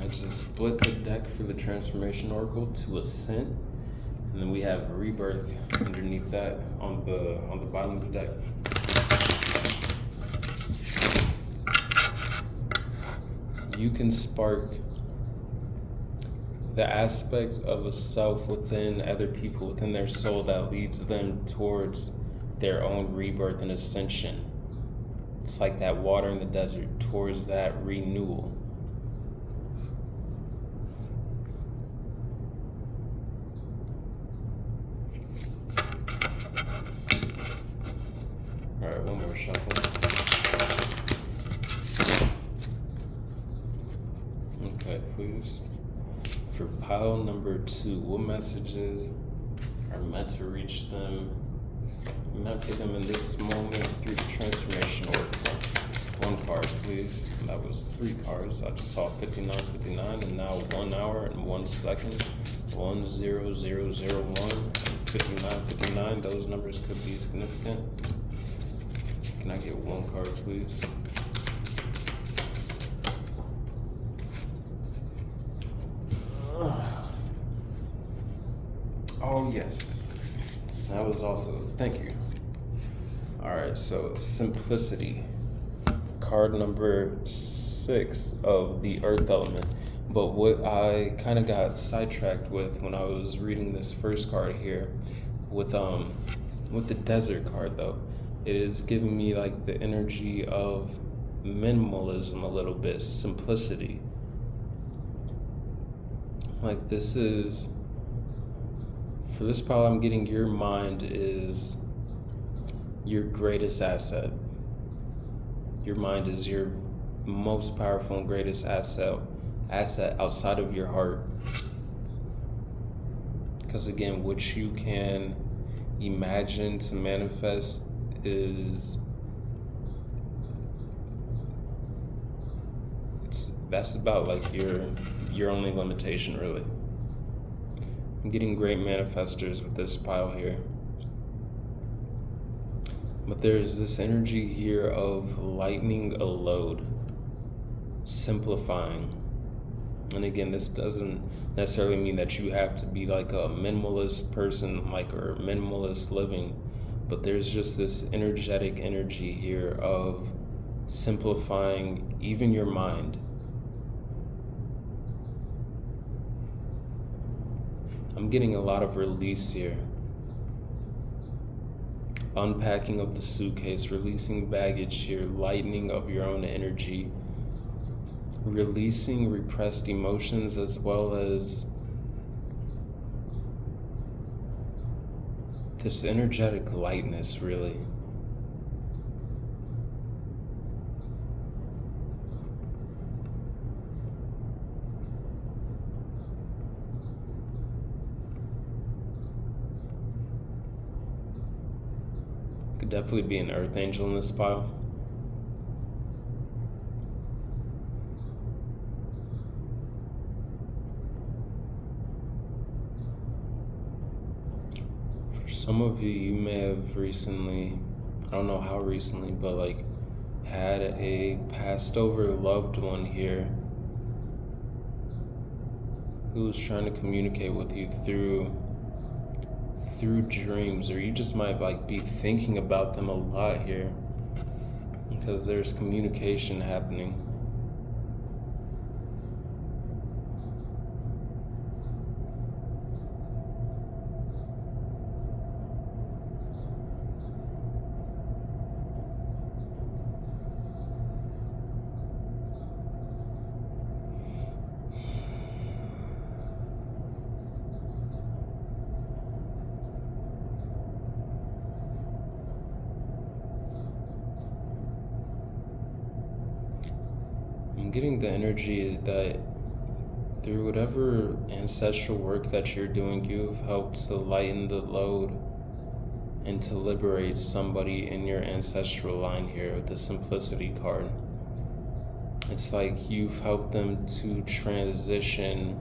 Just split the deck for the Transformation Oracle to Ascent, and then we have Rebirth underneath that on the bottom of the deck. You can spark the aspect of a self within other people, within their soul, that leads them towards their own rebirth and ascension. It's like that water in the desert, towards that renewal. Alright, one more shuffle. Okay, please. For pile number 2, what messages are meant to reach them meant for them in this moment through the transformation order. One card, please. That was 3 cards. I just saw 59:59, and now 1 hour and 1 second. 10001, 59:59. Those numbers could be significant. Can I get 1 card, please? Oh yes, that was also. Thank you. All right, so simplicity. Card number 6 of the earth element. But what I kind of got sidetracked with when I was reading this first card here with the desert card, though, it is giving me like the energy of minimalism a little bit, simplicity. Like this is, for this pile, I'm getting your mind is your greatest asset. Your mind is your most powerful and greatest asset outside of your heart. Because again, what you can imagine to manifest that's about like your only limitation, really. I'm getting great manifestors with this pile here. But there's this energy here of lightening a load, simplifying. And again, this doesn't necessarily mean that you have to be like a minimalist person, or minimalist living, but there's just this energetic energy here of simplifying even your mind. I'm getting a lot of release here. Unpacking of the suitcase, releasing baggage here, lightening of your own energy, releasing repressed emotions, as well as this energetic lightness, really. Could definitely be an earth angel in this pile. For some of you may have recently, I don't know how recently, but like had a passed over loved one here who was trying to communicate with you through dreams, or you just might like be thinking about them a lot here because there's communication happening. I'm getting the energy that through whatever ancestral work that you're doing, you've helped to lighten the load and to liberate somebody in your ancestral line here with the simplicity card. It's like you've helped them to transition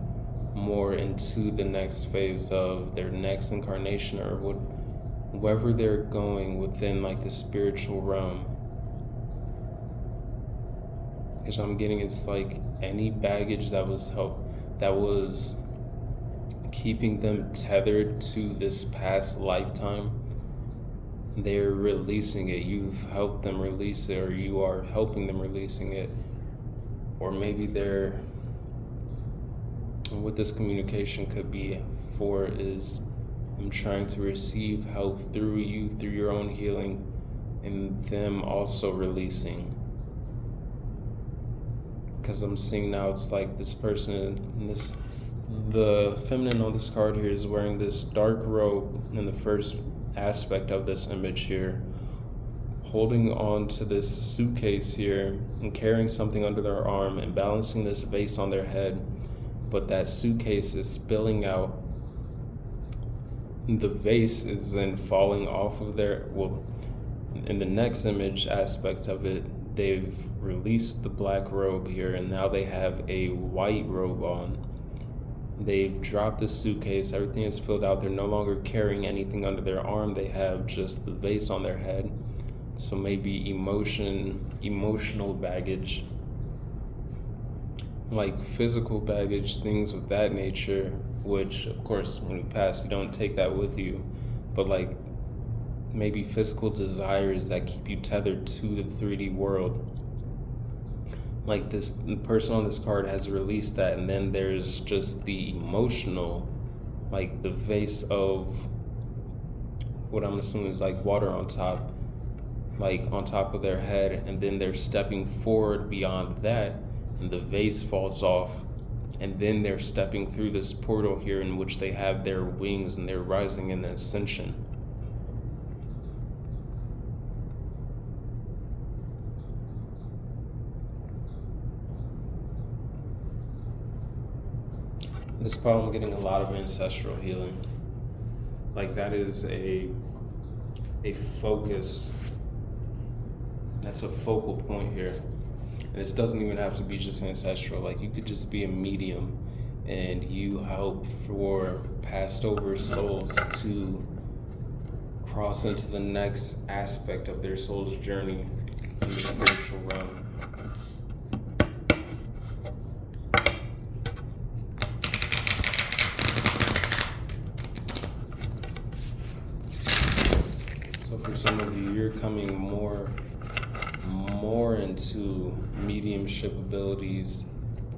more into the next phase of their next incarnation, or wherever they're going within like the spiritual realm. Because I'm getting, it's like any baggage that was keeping them tethered to this past lifetime, they're releasing it. You've helped them release it, or you are helping them releasing it. Or maybe what this communication could be for is them trying to receive help through you, through your own healing, and them also releasing. Because I'm seeing now it's like this person, the feminine on this card here is wearing this dark robe in the first aspect of this image here, holding on to this suitcase here and carrying something under their arm and balancing this vase on their head, but that suitcase is spilling out the vase is then falling off of their, well, in the next image aspect of it, they've released the black robe here, and now they have a white robe on. They've dropped the suitcase, everything is filled out. They're no longer carrying anything under their arm. They have just the vase on their head. So maybe emotional baggage, like physical baggage, things of that nature, which of course when you pass, you don't take that with you, but like maybe physical desires that keep you tethered to the 3D world. Like this person on this card has released that, and then there's just the emotional, like the vase of what I'm assuming is like water on top, like on top of their head, and then they're stepping forward beyond that, and the vase falls off, and then they're stepping through this portal here in which they have their wings and they're rising in ascension. This part I'm getting a lot of ancestral healing. Like that is a focus. That's a focal point here. And this doesn't even have to be just ancestral. Like you could just be a medium and you help for passed over souls to cross into the next aspect of their soul's journey in the spiritual realm. So for some of you, you're coming more into mediumship abilities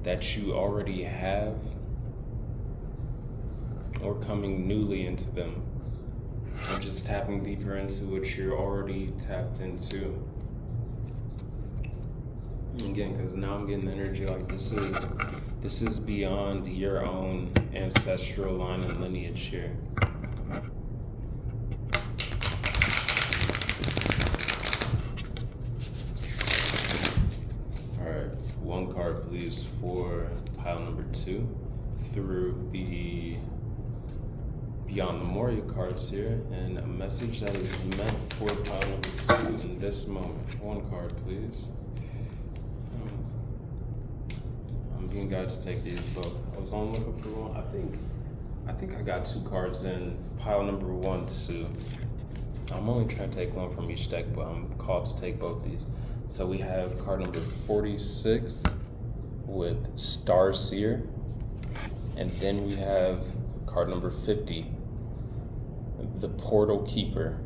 that you already have, or coming newly into them, or just tapping deeper into what you're already tapped into. Again, because now I'm getting energy like this is beyond your own ancestral line and lineage here. One card, please, for pile number 2 through the Beyond the Moria cards here, and a message that is meant for pile number 2 in this moment. One card, please. I'm being guided to take these both. I was only looking for one. I think I got 2 cards in pile number 1 too. I'm only trying to take one from each deck, but I'm called to take both these. So we have card number 46 with Star Seer, and then we have card number 50, the Portal Keeper.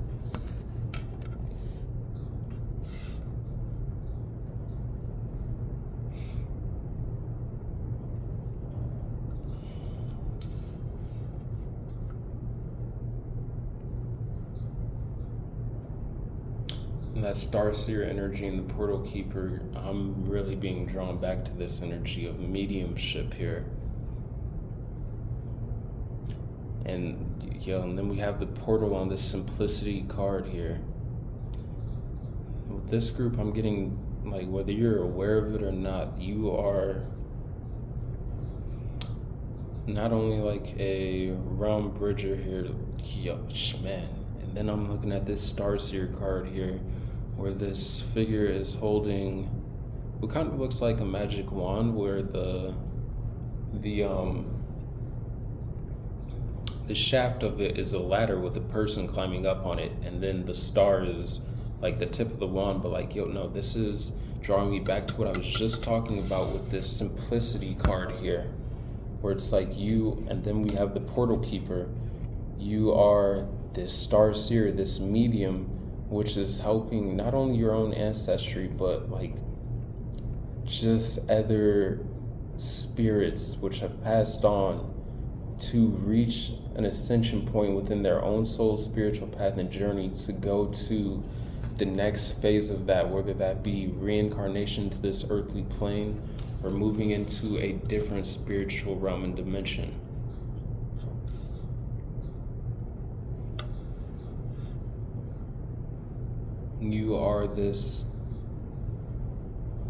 And that Starseer energy and the Portal Keeper, I'm really being drawn back to this energy of mediumship here. And then we have the portal on this Simplicity card here. With this group, I'm getting, like, whether you're aware of it or not, you are not only like a realm bridger here, man. And then I'm looking at this Starseer card here, where this figure is holding what kind of looks like a magic wand, where the shaft of it is a ladder with a person climbing up on it, and then the star is like the tip of the wand. But like, no, this is drawing me back to what I was just talking about with this Simplicity card here, where it's like you, and then we have the Portal Keeper. You are this Starseer, this medium, which is helping not only your own ancestry, but like just other spirits which have passed on to reach an ascension point within their own soul spiritual path and journey to go to the next phase of that, whether that be reincarnation to this earthly plane or moving into a different spiritual realm and dimension. You are this,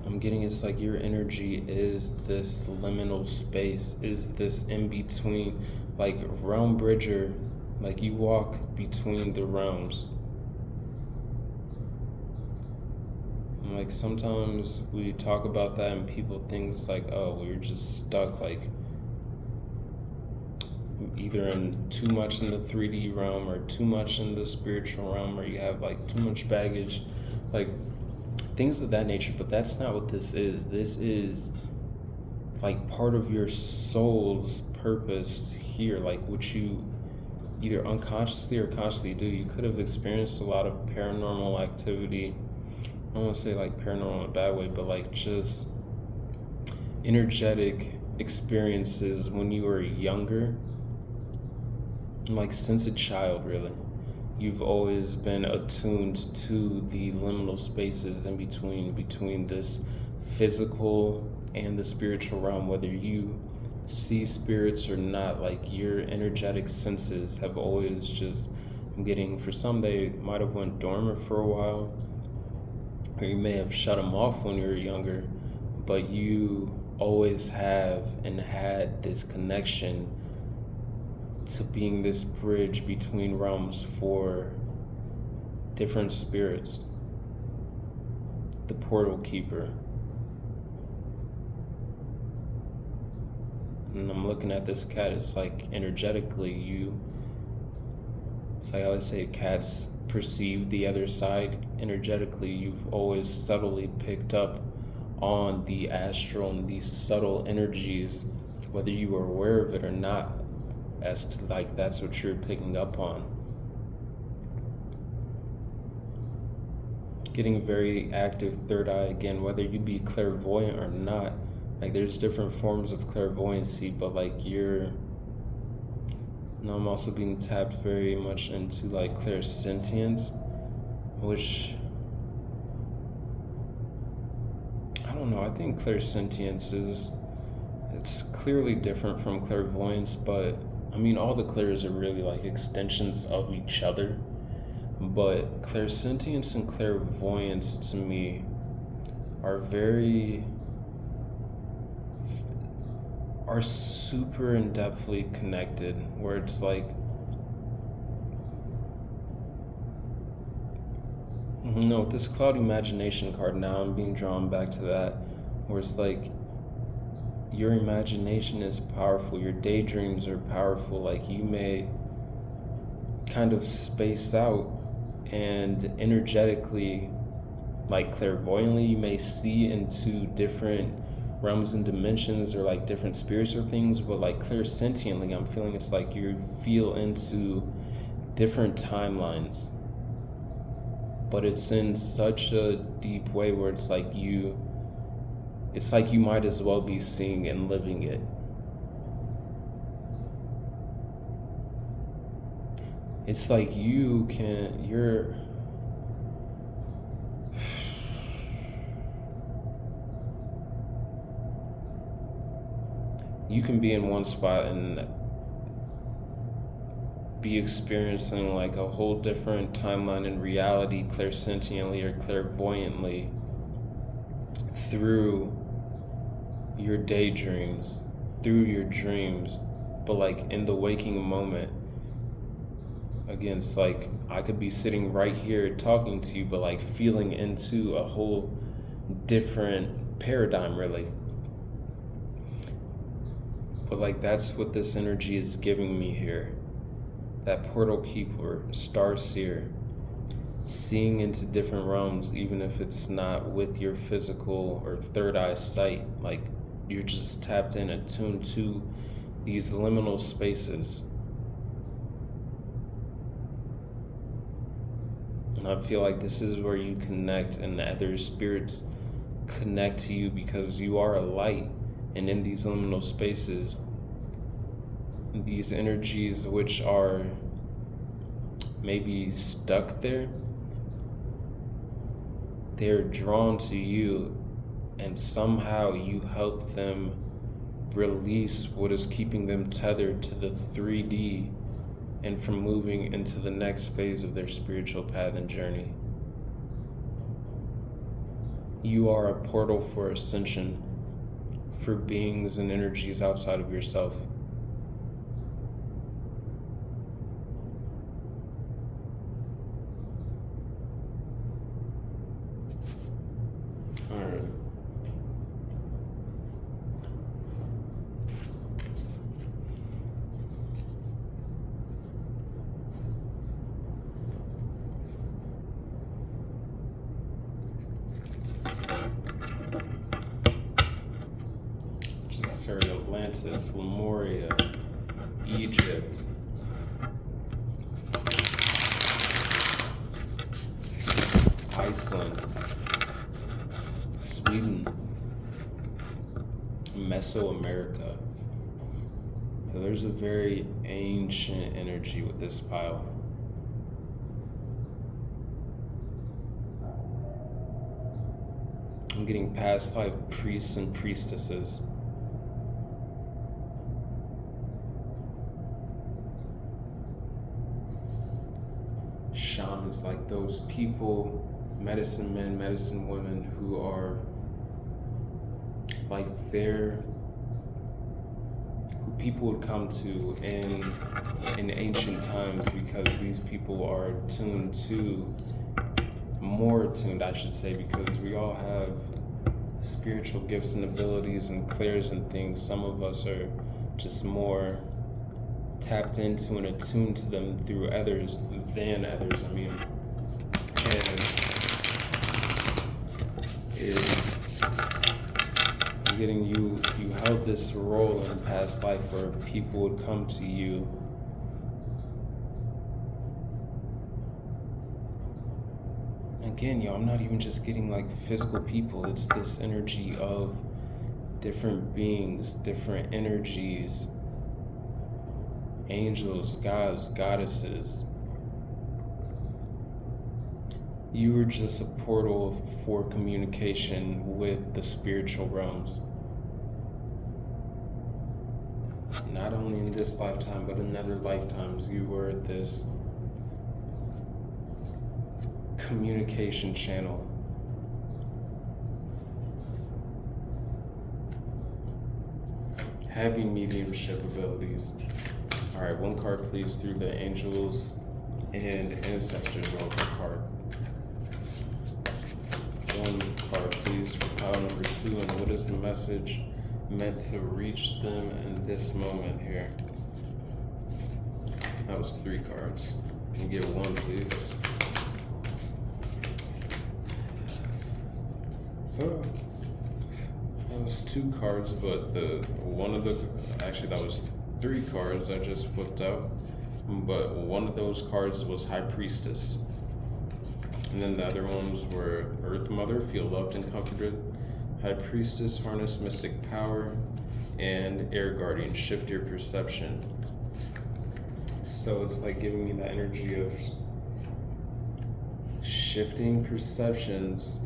I'm getting, it's like your energy is this liminal space, is this in between, like realm bridger. Like you walk between the realms. And like sometimes we talk about that and people think it's like, oh, we're just stuck like either in too much in the 3D realm or too much in the spiritual realm, or you have like too much baggage, like things of that nature. But that's not what this is. This is like part of your soul's purpose here, like what you either unconsciously or consciously do. You could have experienced a lot of paranormal activity. I don't want to say like paranormal in a bad way, but like just energetic experiences when you were younger. Like since a child, really, you've always been attuned to the liminal spaces in between this physical and the spiritual realm, whether you see spirits or not. Like your energetic senses have always just, I'm getting, for some they might have went dormant for a while, or you may have shut them off when you were younger, but you always have and had this connection to being this bridge between realms for different spirits, the portal keeper. And I'm looking at this cat, it's like energetically it's like how they say cats perceive the other side. Energetically, you've always subtly picked up on the astral and these subtle energies, whether you were aware of it or not, as to like that's what you're picking up on. Getting very active third eye again, whether you be clairvoyant or not. Like there's different forms of clairvoyancy, but like I'm also being tapped very much into like clairsentience, which I don't know, I think clairsentience it's clearly different from clairvoyance, but I mean all the clairs are really like extensions of each other. But clairsentience and clairvoyance to me are super in-depthly connected, where it's like, with this cloud imagination card now, I'm being drawn back to that, where it's like your imagination is powerful, your daydreams are powerful. Like you may kind of space out and energetically, like clairvoyantly, you may see into different realms and dimensions or like different spirits or things, but like clairsentiently, I'm feeling it's like you feel into different timelines, but it's in such a deep way where it's like you might as well be seeing and living it. It's like you can be in one spot and be experiencing like a whole different timeline in reality, clairsentiently or clairvoyantly, through your daydreams, through your dreams. But like in the waking moment, again, it's like I could be sitting right here talking to you, but like feeling into a whole different paradigm, really. But like that's what this energy is giving me here. That portal keeper, star seer, seeing into different realms, even if it's not with your physical or third eye sight. Like you're just tapped in, attuned to these liminal spaces. And I feel like this is where you connect and other spirits connect to you, because you are a light. And in these liminal spaces, these energies which are maybe stuck there, they're drawn to you, and somehow you help them release what is keeping them tethered to the 3D and from moving into the next phase of their spiritual path and journey. You are a portal for ascension, for beings and energies outside of yourself. Atlantis, Lemuria, Egypt, Iceland, Sweden, Mesoamerica. So there's a very ancient energy with this pile. I'm getting past life priests and priestesses. Shamans, like those people, medicine men, medicine women who are like who people would come to in ancient times, because these people are more attuned, I should say, because we all have spiritual gifts and abilities and clairs and things. Some of us are just more tapped into and attuned to them through others than others. I mean, and is getting you held this role in past life where people would come to you again, yo, I'm not even just getting like physical people. It's this energy of different beings, different energies, angels, gods, goddesses. You were just a portal for communication with the spiritual realms. Not only in this lifetime, but in other lifetimes, you were this communication channel. Having mediumship abilities. All right, one card please through the angels and ancestors oracle card. One card please for pile number 2, and what is the message meant to reach them in this moment here? That was 3 cards. Can you get 1 please? That was 2 cards, but actually that was 3 cards I just whipped out, but one of those cards was High Priestess, and then the other ones were Earth Mother, feel loved and comforted, High Priestess, harness mystic power, and Air Guardian, shift your perception. So it's like giving me the energy of shifting perceptions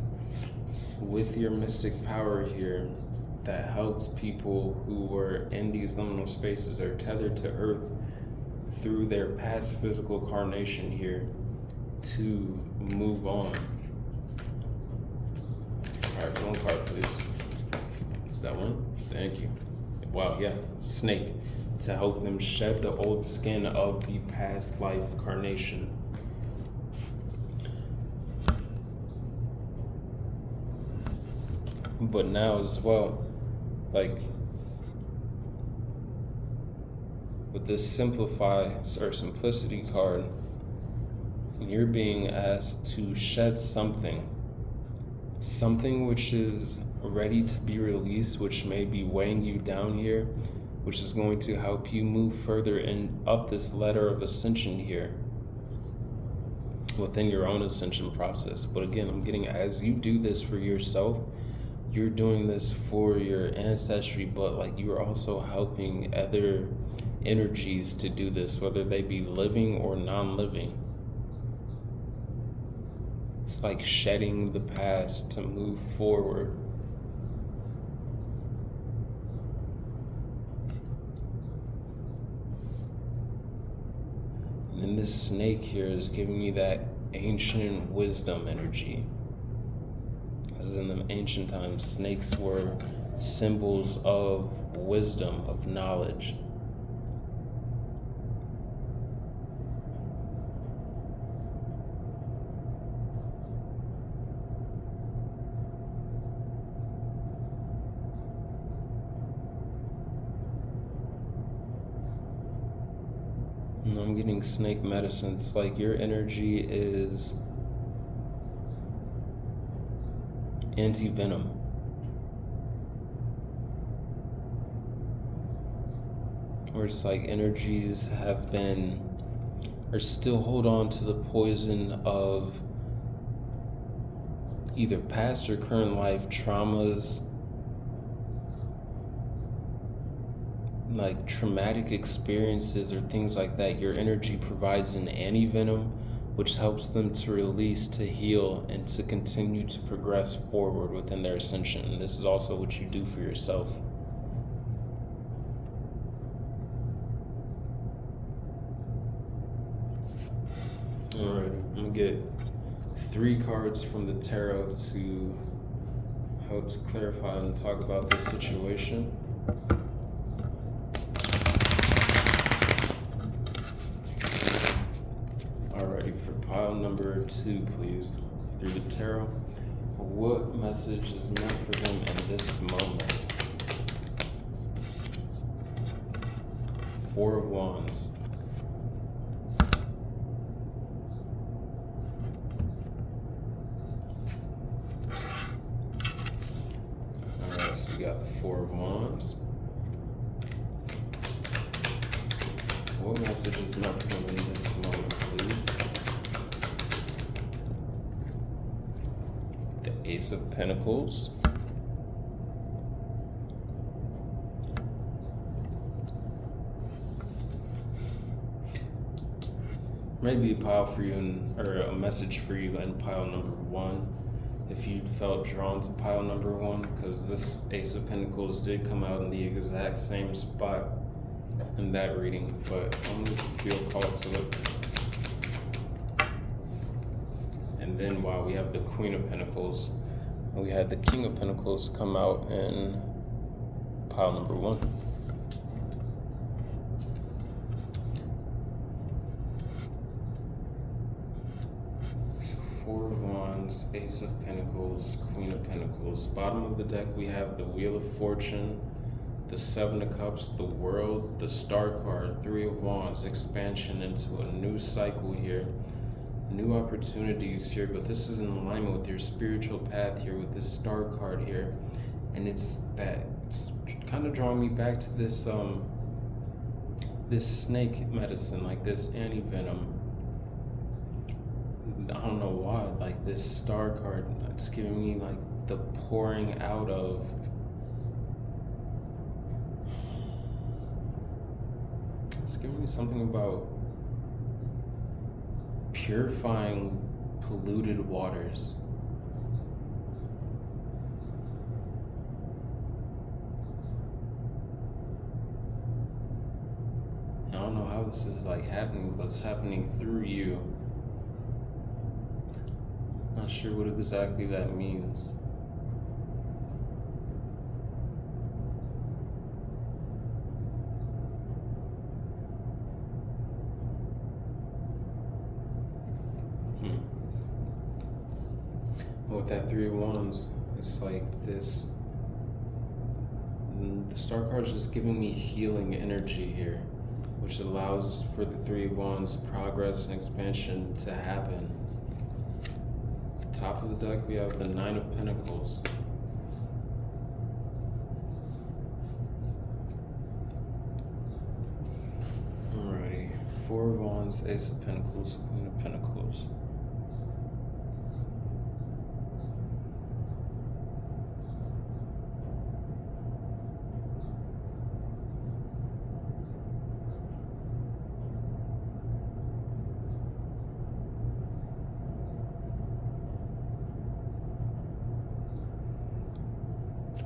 with your mystic power here that helps people who were in these liminal spaces or tethered to Earth through their past physical incarnation here to move on. All right, 1 card, please. Is that one? Thank you. Wow, yeah, snake, to help them shed the old skin of the past life incarnation. But now as well, like with this simplicity card, you're being asked to shed something which is ready to be released, which may be weighing you down here, which is going to help you move further up this ladder of ascension here within your own ascension process. But again, I'm getting, as you do this for yourself, you're doing this for your ancestry, but like you are also helping other energies to do this, whether they be living or non-living. It's like shedding the past to move forward. And then this snake here is giving me that ancient wisdom energy. Because in the ancient times, snakes were symbols of wisdom, of knowledge. And I'm getting snake medicine. It's like your energy is anti-venom. Or it's like energies have been, or still hold on to the poison of either past or current life traumas, like traumatic experiences or things like that. Your energy provides an antivenom, which helps them to release, to heal, and to continue to progress forward within their ascension. And this is also what you do for yourself. Alright, I'm gonna get 3 cards from the tarot to help to clarify and talk about this situation. Alrighty, for pile number 2, please, through the tarot, what message is meant for them in this moment? 4 of Wands. Alright, so we got the 4 of Wands. What message is meant for them in this moment, please? The Ace of Pentacles. Maybe a pile for you, or a message for you in pile number 1. If you felt drawn to pile number 1, because this Ace of Pentacles did come out in the exact same spot in that reading, but only if you feel called to it. And then while we have the Queen of Pentacles, we had the King of Pentacles come out in pile number 1. So 4 of Wands, Ace of Pentacles, Queen of Pentacles. Bottom of the deck we have the Wheel of Fortune, the 7 of Cups, the World, the Star card, 3 of Wands, expansion into a new cycle here. New opportunities here, but this is in alignment with your spiritual path here with this Star card here. And it's kind of drawing me back to this this snake medicine, like this antivenom. I don't know why, like this Star card, it's giving me like the pouring out of, it's giving me something about purifying polluted waters. I don't know how this is like happening, but it's happening through you. Not sure what exactly that means. With that 3 of Wands, it's like this, the Star card is just giving me healing energy here, which allows for the 3 of Wands progress and expansion to happen. Top of the deck we have the 9 of Pentacles. Alrighty, 4 of Wands, Ace of Pentacles, Queen of Pentacles.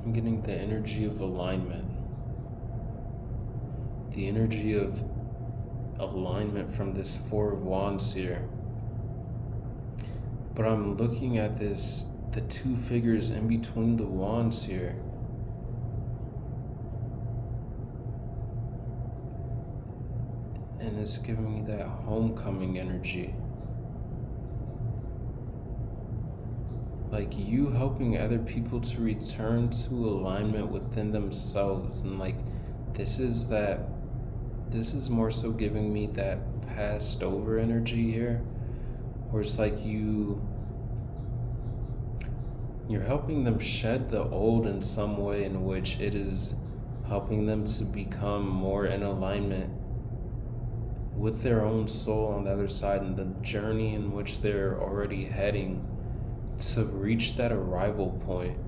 I'm getting the energy of alignment. The energy of alignment from this 4 of Wands here. But I'm looking at this, the 2 figures in between the wands here. And it's giving me that homecoming energy. Like you helping other people to return to alignment within themselves. And like, this is more so giving me that passed over energy here, where it's like you're helping them shed the old in some way in which it is helping them to become more in alignment with their own soul on the other side and the journey in which they're already heading to reach that arrival point.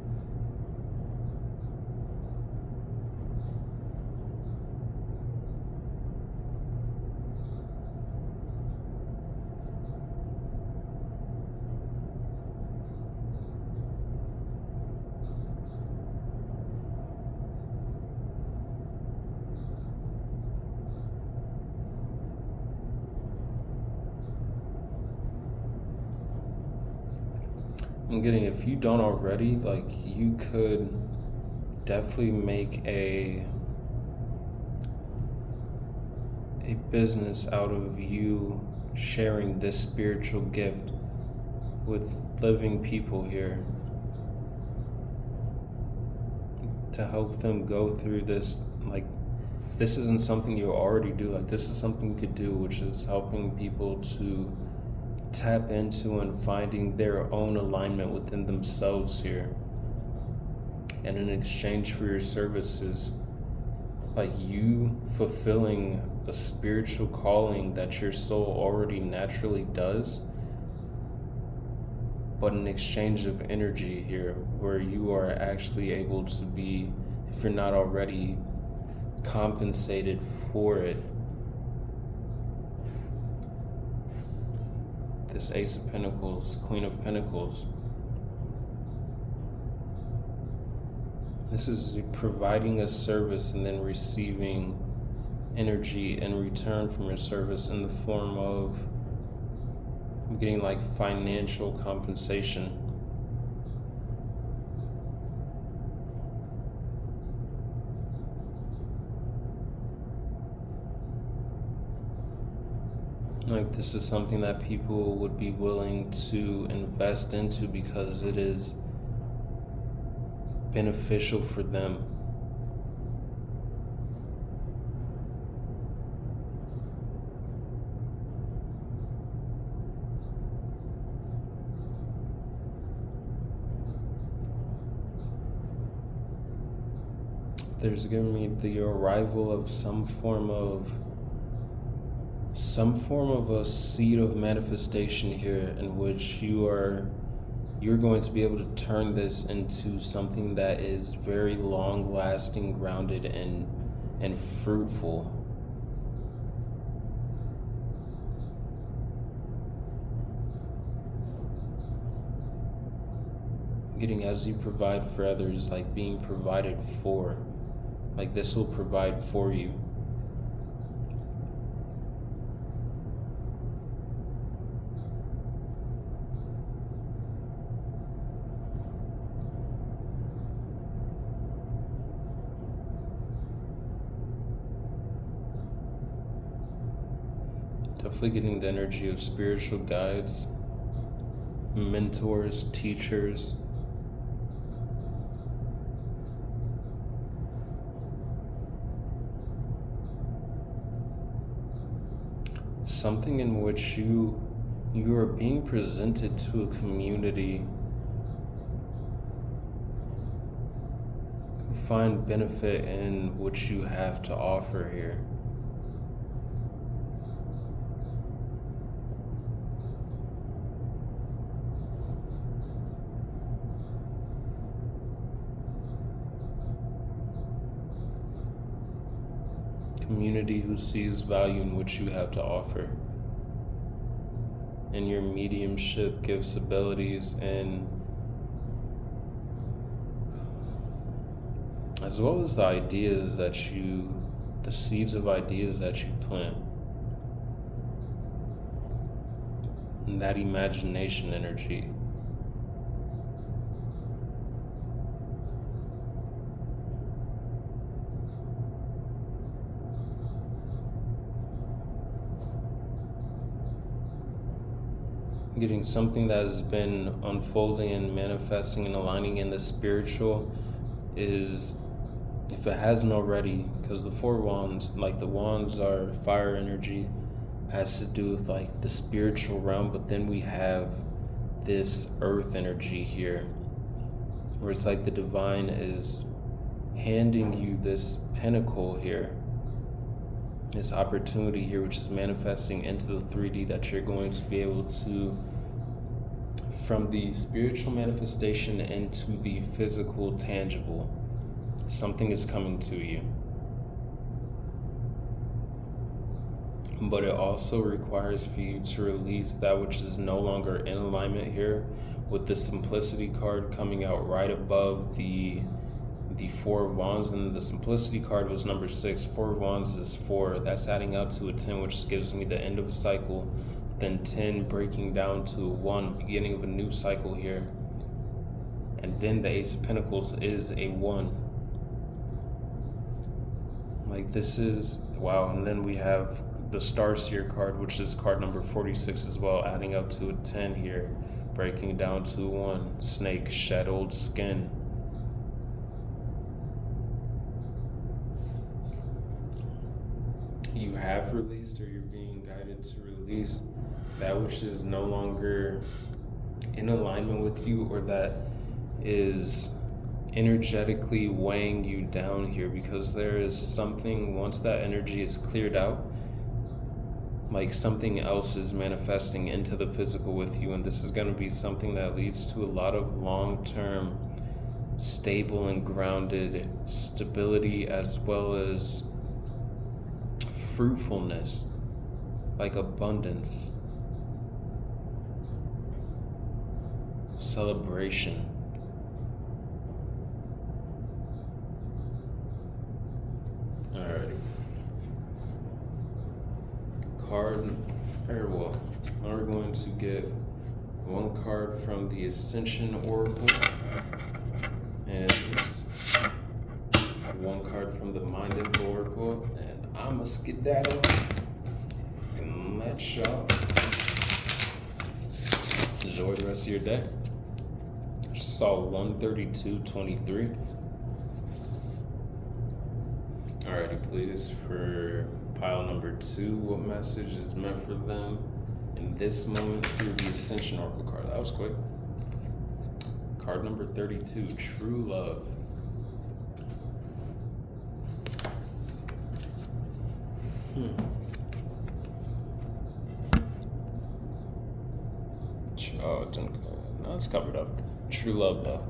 I'm getting, if you don't already, like, you could definitely make a business out of you sharing this spiritual gift with living people here to help them go through this. Like, this isn't something you already do, like, this is something you could do, which is helping people to tap into and finding their own alignment within themselves here. And in exchange for your services, like, you fulfilling a spiritual calling that your soul already naturally does, but in exchange of energy here, where you are actually able to be, if you're not already, compensated for it. This Ace of Pentacles, Queen of Pentacles. This is providing a service and then receiving energy in return from your service in the form of getting like financial compensation. Like, this is something that people would be willing to invest into because it is beneficial for them. There's gonna be the arrival of some form of a seed of manifestation here, in which you're going to be able to turn this into something that is very long lasting, grounded, and fruitful. Getting, as you provide for others, like being provided for, like this will provide for you. Definitely getting the energy of spiritual guides, mentors, teachers. Something in which you are being presented to a community who find benefit in what you have to offer here. Community who sees value in what you have to offer, in your mediumship, gifts, abilities, and as well as the ideas that the seeds of ideas that you plant, and that imagination energy. Getting something that has been unfolding and manifesting and aligning in the spiritual is, if it hasn't already, because the Four Wands, like the wands are fire energy, has to do with like the spiritual realm, but then we have this earth energy here, where it's like the divine is handing you this pinnacle here, this opportunity here, which is manifesting into the 3D, that you're going to be able to, from the spiritual manifestation into the physical tangible, something is coming to you. But it also requires for you to release that which is no longer in alignment here, with the simplicity card coming out right above the Four of Wands, and the simplicity card was number 6. Four of Wands is 4. That's adding up to a 10, which gives me the end of a cycle. Then 10 breaking down to a 1, beginning of a new cycle here. And then the Ace of Pentacles is a 1. Like, this is wow. And then we have the Starseer card, which is card number 46 as well, adding up to a 10 here, breaking down to a 1. Snake, shadowed skin. You have released, or you're being guided to release, that which is no longer in alignment with you, or that is energetically weighing you down here, because there is something, once that energy is cleared out, like something else is manifesting into the physical with you, and this is going to be something that leads to a lot of long-term stable and grounded stability, as well as fruitfulness, like abundance, celebration. Alrighty. Now we're going to get one card from the Ascension Oracle and one card from the Mind Info Oracle, and I'm a skedaddle and let y'all enjoy the rest of your day. Just saw 132.23. Alrighty, please, for pile number 2, what message is meant for them in this moment through the Ascension Oracle card? That was quick. Card number 32, True Love. Oh, it didn't, no, it's covered up. True Love, though.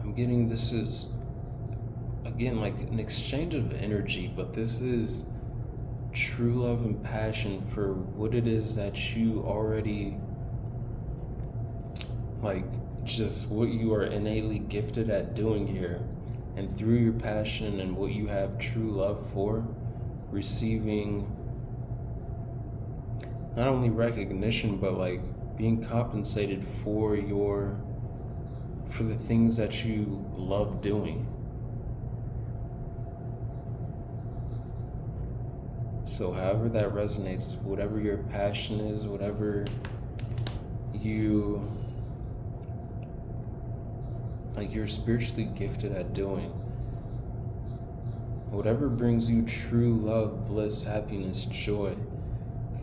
I'm getting, this is, again, like an exchange of energy, but this is true love and passion for what it is that you already, like, just what you are innately gifted at doing here. And through your passion and what you have true love for, receiving not only recognition, but like being compensated for the things that you love doing. So however that resonates, whatever your passion is, whatever you, like, you're spiritually gifted at doing, whatever brings you true love, bliss, happiness, joy,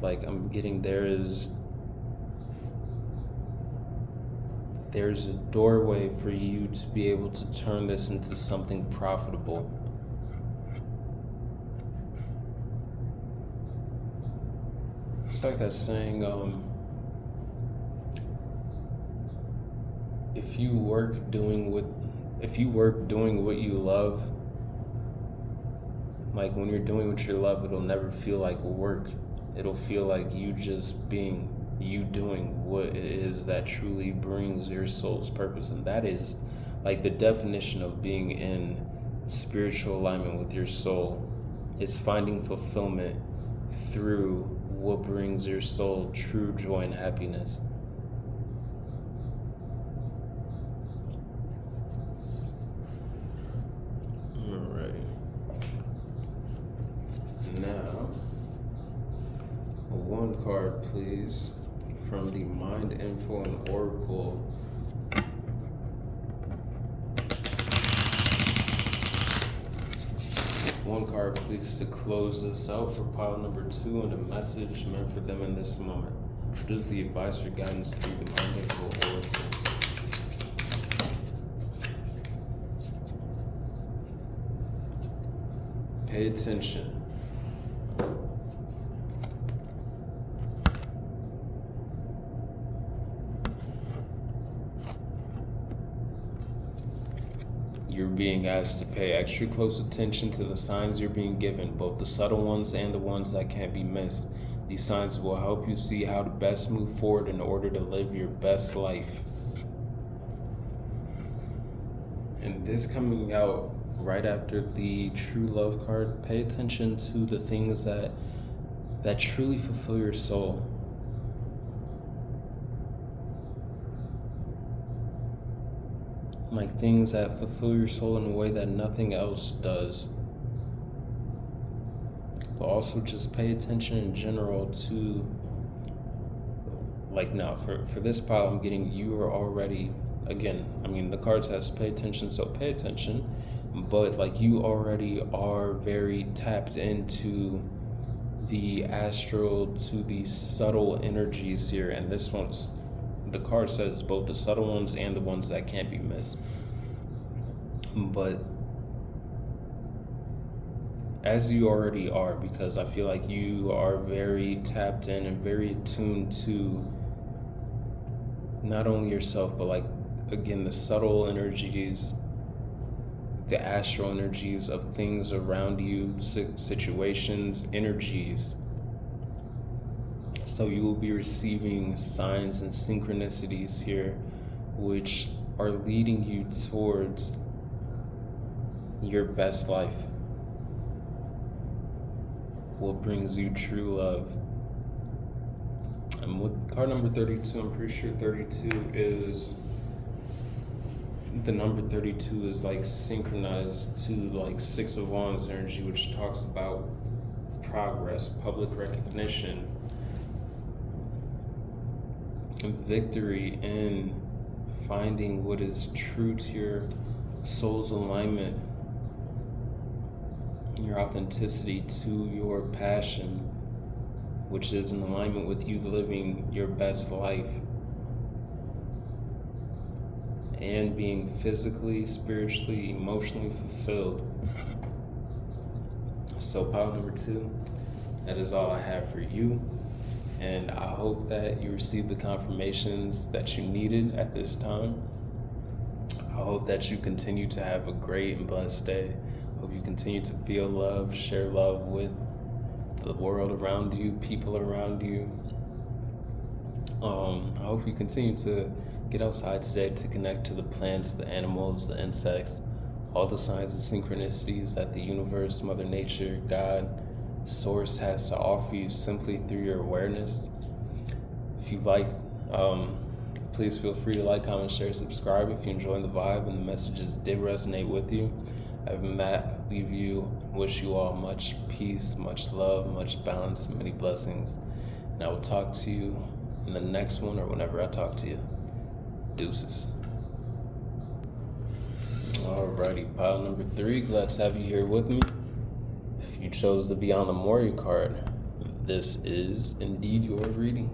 like I'm getting, there's a doorway for you to be able to turn this into something profitable. It's like that saying, if you work doing what you love, like when you're doing what you love, it'll never feel like work. It'll feel like you just being, you doing what it is that truly brings your soul's purpose. And that is like the definition of being in spiritual alignment with your soul. It's finding fulfillment through what brings your soul true joy and happiness. Alrighty. Now, one card, please, from the Mind Info and Oracle. One card, please, to close this out for pile number 2 and a message meant for them in this moment. What is the advice or guidance through the mind of the oracle? Pay attention. You're being asked to pay extra close attention to the signs you're being given, both the subtle ones and the ones that can't be missed. These signs will help you see how to best move forward in order to live your best life. And this coming out right after the true love card, pay attention to the things that truly fulfill your soul. Like things that fulfill your soul in a way that nothing else does. But also just pay attention in general to, like now, for this pile I'm getting, you are already, again, I mean the card says pay attention, so pay attention. But like you already are very tapped into the astral, to the subtle energies here, and this one's, the card says both the subtle ones and the ones that can't be missed. But as you already are, because I feel like you are very tapped in and very attuned to not only yourself, but like, again, the subtle energies, the astral energies of things around you, situations, energies. So you will be receiving signs and synchronicities here, which are leading you towards your best life. What brings you true love. And with card number 32, I'm pretty sure 32 is, the number 32 is like synchronized to like Six of Wands energy, which talks about progress, public recognition, and victory in finding what is true to your soul's alignment, your authenticity, to your passion, which is in alignment with you living your best life and being physically, spiritually, emotionally fulfilled. So pile number 2, that is all I have for you. And I hope that you received the confirmations that you needed at this time. I hope that you continue to have a great and blessed day. Hope you continue to feel love, share love with the world around you, people around you. I hope you continue to get outside today to connect to the plants, the animals, the insects, all the signs and synchronicities that the universe, Mother Nature, God, Source has to offer you simply through your awareness. If you like, please feel free to like, comment, share, subscribe if you enjoy the vibe and the messages did resonate with you. Other than that, wish you all much peace, much love, much balance, and many blessings. And I will talk to you in the next one or whenever I talk to you. Deuces. Alrighty, pile number 3, glad to have you here with me. If you chose to be on the Mori card, this is indeed your reading.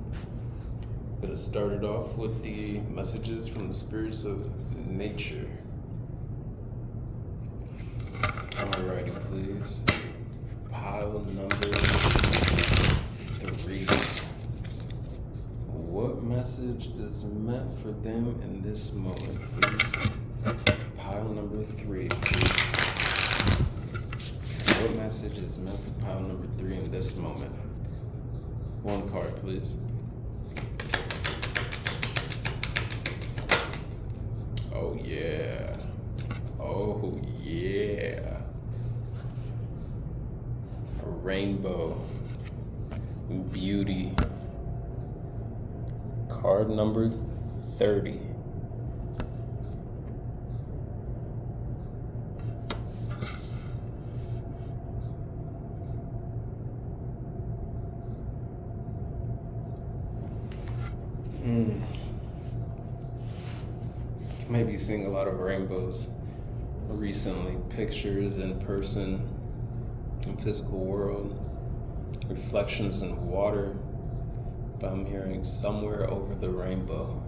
I'm going to start it off with the messages from the spirits of nature. Alrighty, please. Pile number 3. What message is meant for them in this moment, please? Pile number 3, please. What message is meant for pile number 3 in this moment? 1 card, please. Oh yeah. Oh yeah. A rainbow. Beauty. Card number 30. Maybe seeing a lot of rainbows recently, pictures in person, in physical world, reflections in water. but I'm hearing somewhere over the rainbow.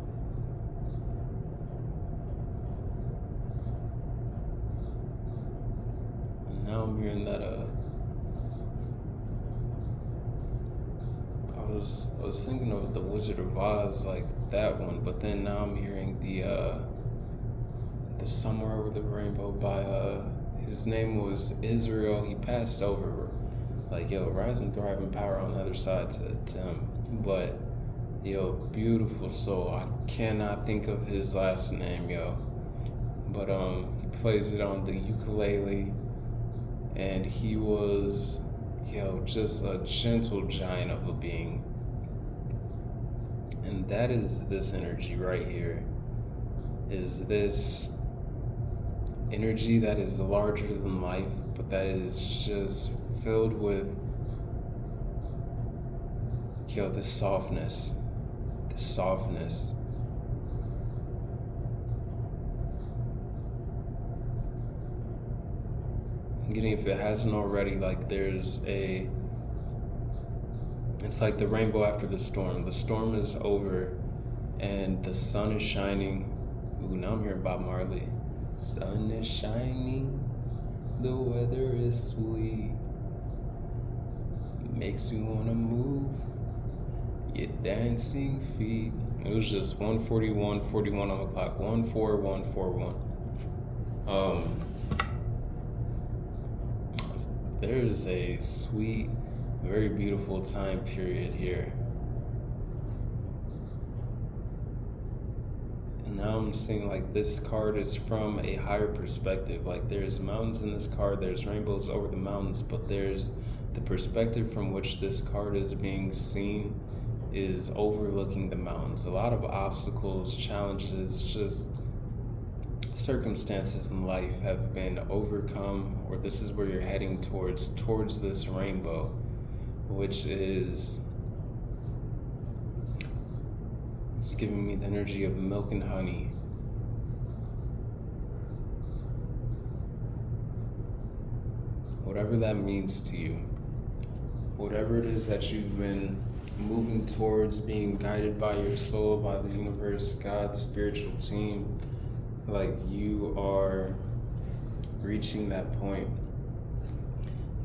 And now I'm hearing that I was thinking of the Wizard of Oz, like that one, but then now I'm hearing the Somewhere Over the Rainbow by his name was Israel. He passed over. Like, yo, rise and thrive in power on the other side to him. But yo, beautiful soul. I cannot think of his last name, yo. But he plays it on the ukulele, and he was, yo, just a gentle giant of a being. And that is this energy right here. Is this energy that is larger than life, but that is just filled with, yo, this softness. I'm getting, if it hasn't already, like it's like the rainbow after the storm. The storm is over and the sun is shining. Ooh, now I'm hearing Bob Marley. Sun is shining, the weather is sweet, makes you wanna move your dancing feet. It was just 1:41 on the clock. 14141. There's a sweet, very beautiful time period here. And now I'm seeing like this card is from a higher perspective. Like there's mountains in this card, there's rainbows over the mountains, but there's the perspective from which this card is being seen is overlooking the mountains. A lot of obstacles, challenges, just circumstances in life have been overcome, or this is where you're heading towards this rainbow, which is, it's giving me the energy of milk and honey. Whatever that means to you, whatever it is that you've been moving towards, being guided by your soul, by the universe, God's spiritual team, like you are reaching that point.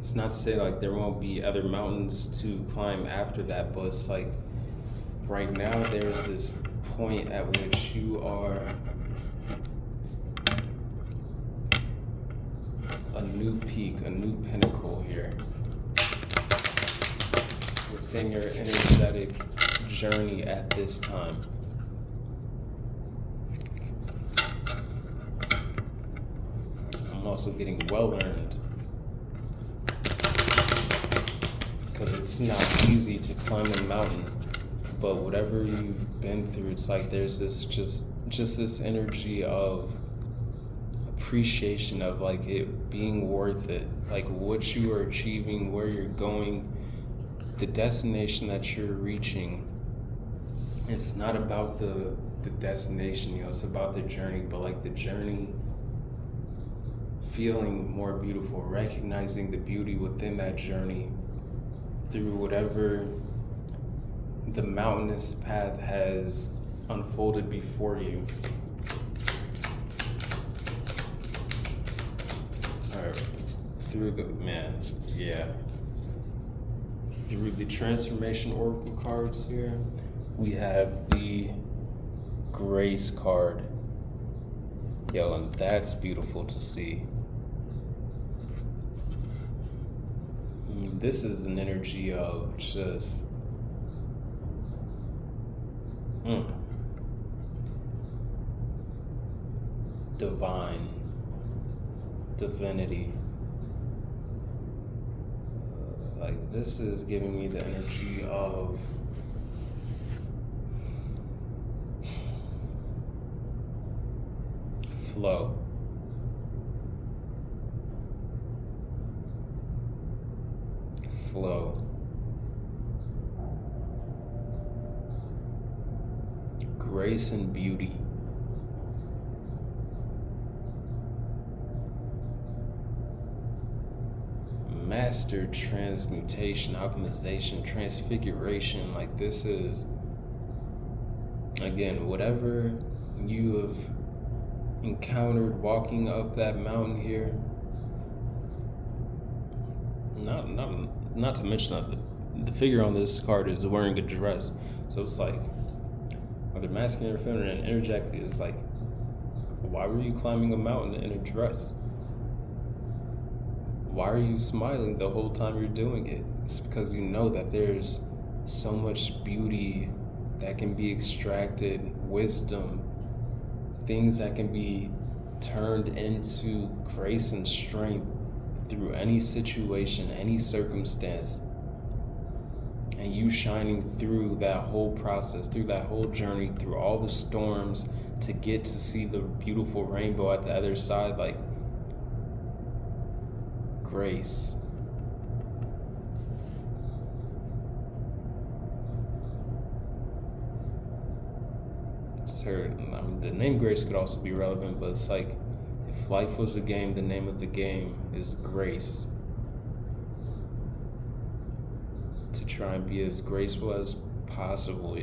It's not to say like there won't be other mountains to climb after that, but it's like right now there's this point at which you are a new peak, a new pinnacle here within your energetic journey at this time. I'm also getting well earned, because it's not easy to climb a mountain, but whatever you've been through, it's like there's this just this energy of appreciation of like it being worth it, like what you are achieving, where you're going, the destination that you're reaching. It's not about the destination, you know, it's about the journey, but like the journey feeling more beautiful, recognizing the beauty within that journey through whatever the mountainous path has unfolded before you. Alright, through the transformation oracle cards here, we have the grace card. Yo, and that's beautiful to see. This is an energy of just divinity. Like this is giving me the energy of flow. Grace and beauty. master transmutation, optimization, transfiguration. Like, this is, again, whatever you have encountered walking up that mountain here. Not to mention that the figure on this card is wearing a dress, so it's like, whether masculine or feminine, and energetically, it's like, why were you climbing a mountain in a dress? Why are you smiling the whole time you're doing it? It's because you know that there's so much beauty that can be extracted, wisdom, things that can be turned into grace and strength through any situation, any circumstance. And you shining through that whole process, through that whole journey, through all the storms to get to see the beautiful rainbow at the other side, like, grace. The name Grace could also be relevant, but it's like, if life was a game, the name of the game is grace. To try and be as graceful as possible,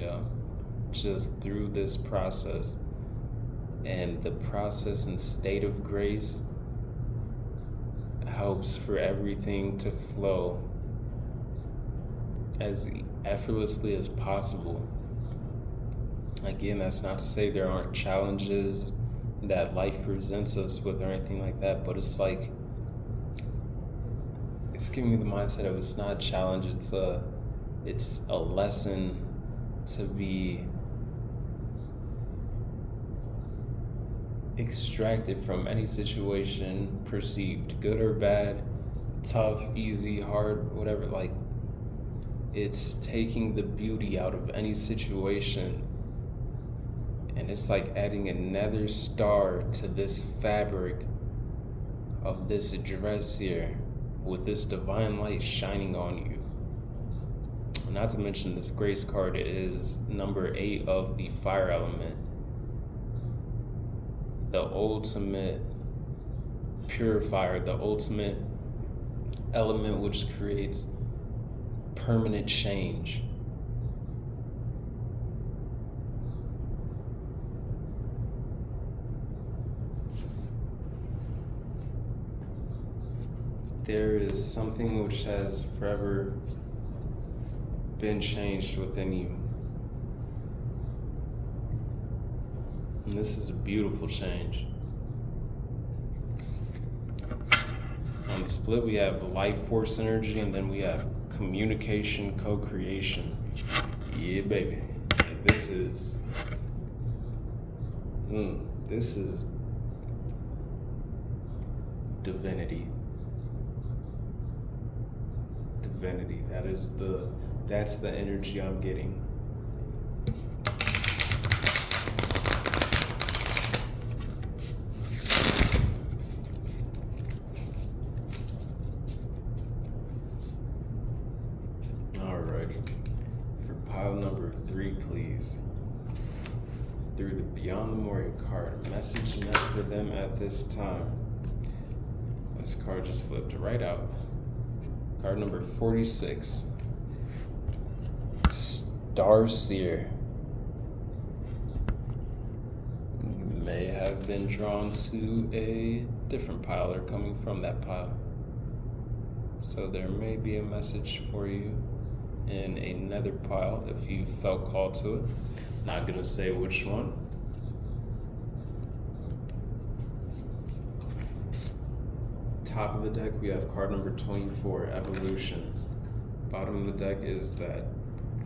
just through this process. And the process and state of grace helps for everything to flow as effortlessly as possible. Again, that's not to say there aren't challenges that life presents us with or anything like that, but it's like, it's giving me the mindset of, it's not a challenge, it's a lesson to be extracted from any situation, perceived good or bad, tough, easy, hard, whatever. Like, it's taking the beauty out of any situation, and it's like adding another star to this fabric of this dress here, with this divine light shining on you. Not to mention, this grace card is number 8 of the fire element, the ultimate purifier, the ultimate element which creates permanent change. There is something which has forever been changed within you. And this is a beautiful change. On the split, we have life force energy, and then we have communication, co-creation. Yeah, baby. Like, this is divinity. Divinity. That's the energy I'm getting. Alrighty. For pile number 3, please. Through the Beyond the Warrior card, message meant for them at this time. This card just flipped right out. Card number 46. Starseer. You may have been drawn to a different pile or coming from that pile. So there may be a message for you in another pile if you felt called to it. Not gonna say which one. Top of the deck, we have card number 24, Evolution. Bottom of the deck is that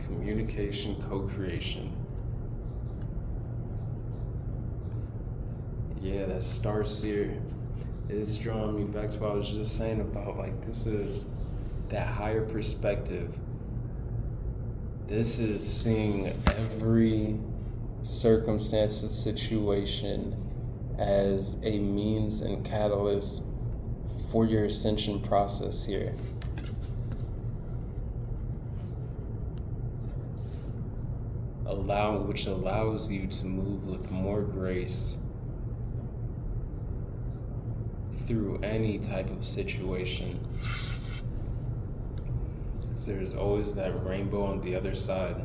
communication, co-creation. Yeah, that Starseer is drawing me back to what I was just saying about, like, this is that higher perspective. This is seeing every circumstance and situation as a means and catalyst for your ascension process here. Which allows you to move with more grace through any type of situation. There's always that rainbow on the other side.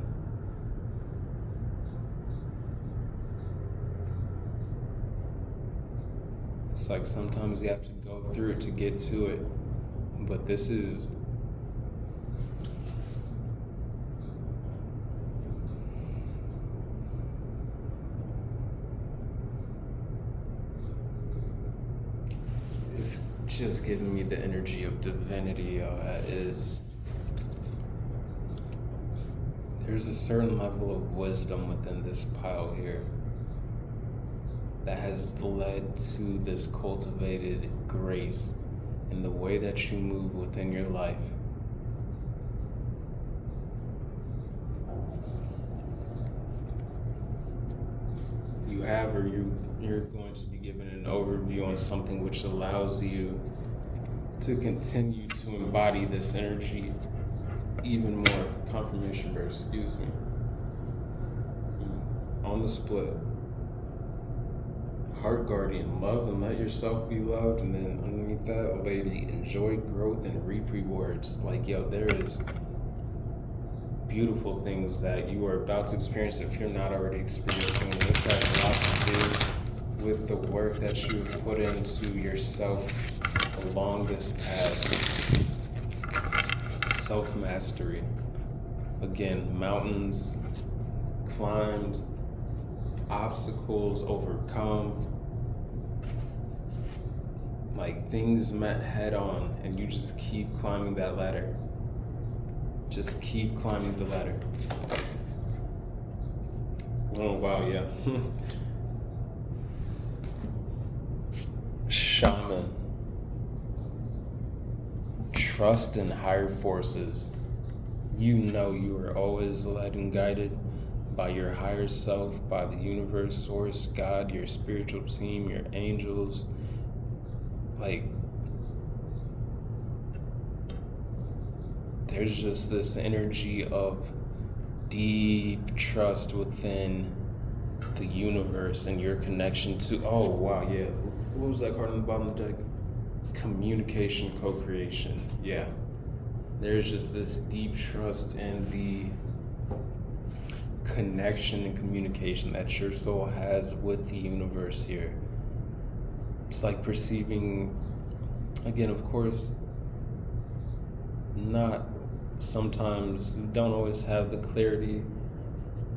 It's like sometimes you have to go through it to get to it, but this is it's just giving me the energy of divinity. There's a certain level of wisdom within this pile here that has led to this cultivated grace in the way that you move within your life. You have, or you're going to be given an overview on something which allows you to continue to embody this energy even more. Confirmation verse, excuse me. On the split. Heart guardian, love and let yourself be loved. And then underneath that, a lady, enjoy growth and reap rewards. Like, yo, there is beautiful things that you are about to experience if you're not already experiencing. This has a lot to do with the work that you put into yourself along this path. Self-mastery. Again, mountains climbed, obstacles overcome, like things met head on, and you just keep climbing that ladder. Just keep climbing the ladder. Oh, wow, yeah. Shaman. Trust in higher forces. You know you are always led and guided by your higher self, by the universe, source, God, your spiritual team, your angels. Like, there's just this energy of deep trust within the universe and your connection to, oh wow, yeah. What was that card on the bottom of the deck? Communication, co-creation. Yeah. There's just this deep trust in the connection and communication that your soul has with the universe here. It's like perceiving, again, of course, not sometimes, don't always have the clarity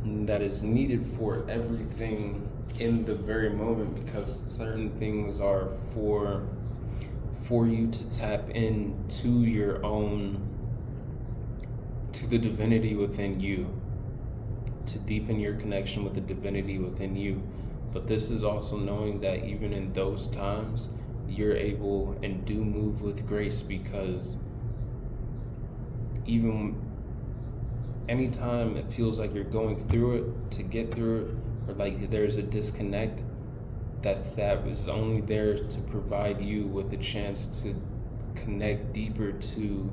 that is needed for everything in the very moment, because certain things are for you to tap into your own, to the divinity within you, to deepen your connection with the divinity within you. But this is also knowing that even in those times, you're able and do move with grace, because even anytime it feels like you're going through it, to get through it, or like there's a disconnect, that is only there to provide you with a chance to connect deeper to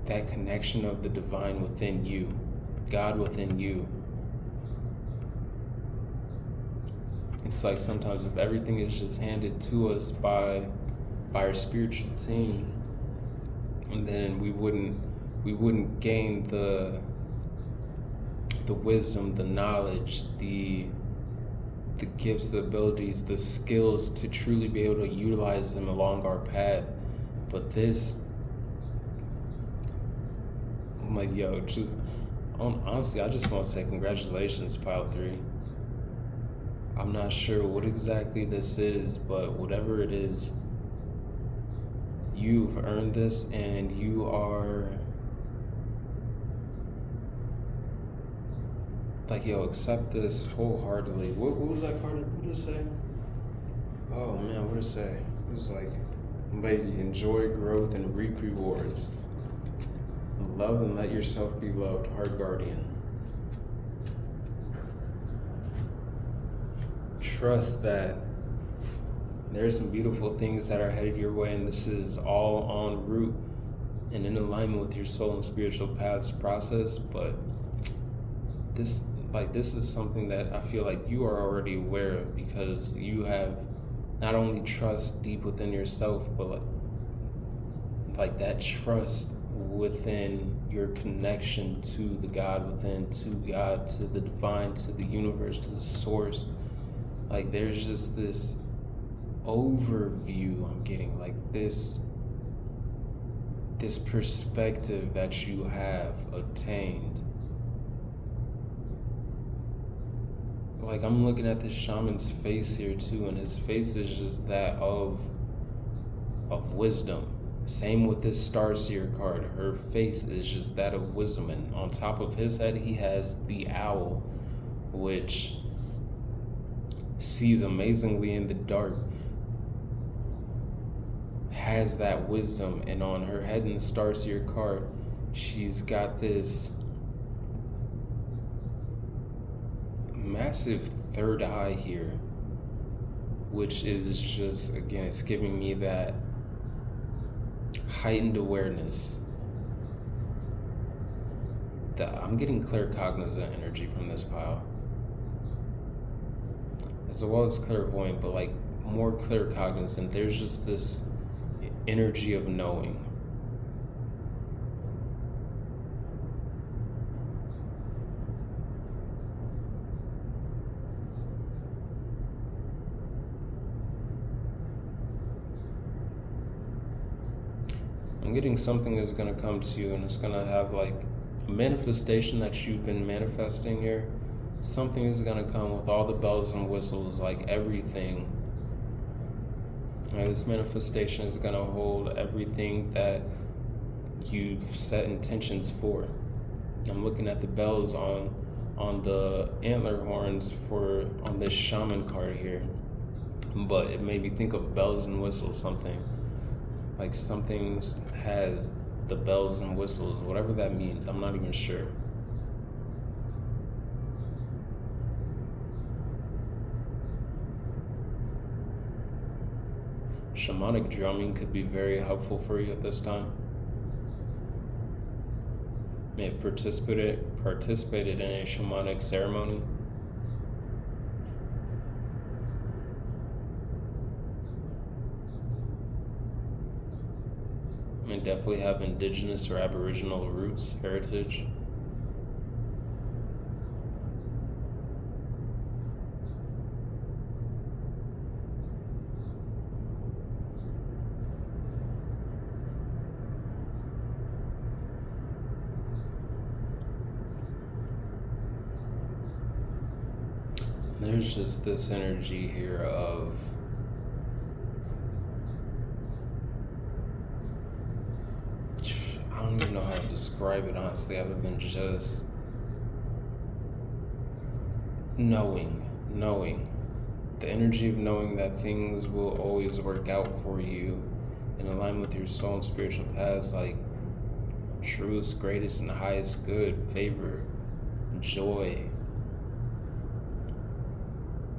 that connection of the divine within you, God within you. It's like sometimes if everything is just handed to us by our spiritual team, and then we wouldn't gain the wisdom, the knowledge, the gifts, the abilities, the skills to truly be able to utilize them along our path. But this, I'm like, yo, just honestly, I just want to say congratulations, Pile 3. I'm not sure what exactly this is, but whatever it is, you've earned this, and you are like, yo, accept this wholeheartedly. What was that card? What did it say? Oh man, what did it say? It was like, lady, enjoy growth and reap rewards. Love and let yourself be loved, heart guardian. Trust that there's some beautiful things that are headed your way, and this is all en route and in alignment with your soul and spiritual paths process. But this is something that I feel like you are already aware of, because you have not only trust deep within yourself, but like that trust within your connection to the God within, to God, to the divine, to the universe, to the source. Like there's just this overview I'm getting, like this perspective that you have obtained. Like I'm looking at this shaman's face here too, and his face is just that of wisdom. Same with this Starseer card. Her face is just that of wisdom, and on top of his head he has the owl, which sees amazingly in the dark, has that wisdom. And on her head in the Starseer card, she's got this massive third eye here, which is just, again, it's giving me that heightened awareness. That I'm getting claircognizant energy from this pile, as well as clairvoyant, but like more claircognizant. There's just this energy of knowing. I'm getting something that's going to come to you, and it's going to have like a manifestation that you've been manifesting here. Something is going to come with all the bells and whistles, like everything. And this manifestation is going to hold everything that you've set intentions for. I'm looking at the bells on the antler horns on this shaman card here, but it made me think of bells and whistles. Something like something has the bells and whistles, whatever that means. I'm not even sure. Shamanic drumming could be very helpful for you at this time. May have participated in a shamanic ceremony. May definitely have indigenous or aboriginal roots, heritage. There's just this energy here of I don't even know how to describe it, honestly, other than just knowing. The energy of knowing that things will always work out for you in alignment with your soul and spiritual paths, like truest, greatest, and highest good, favor, joy.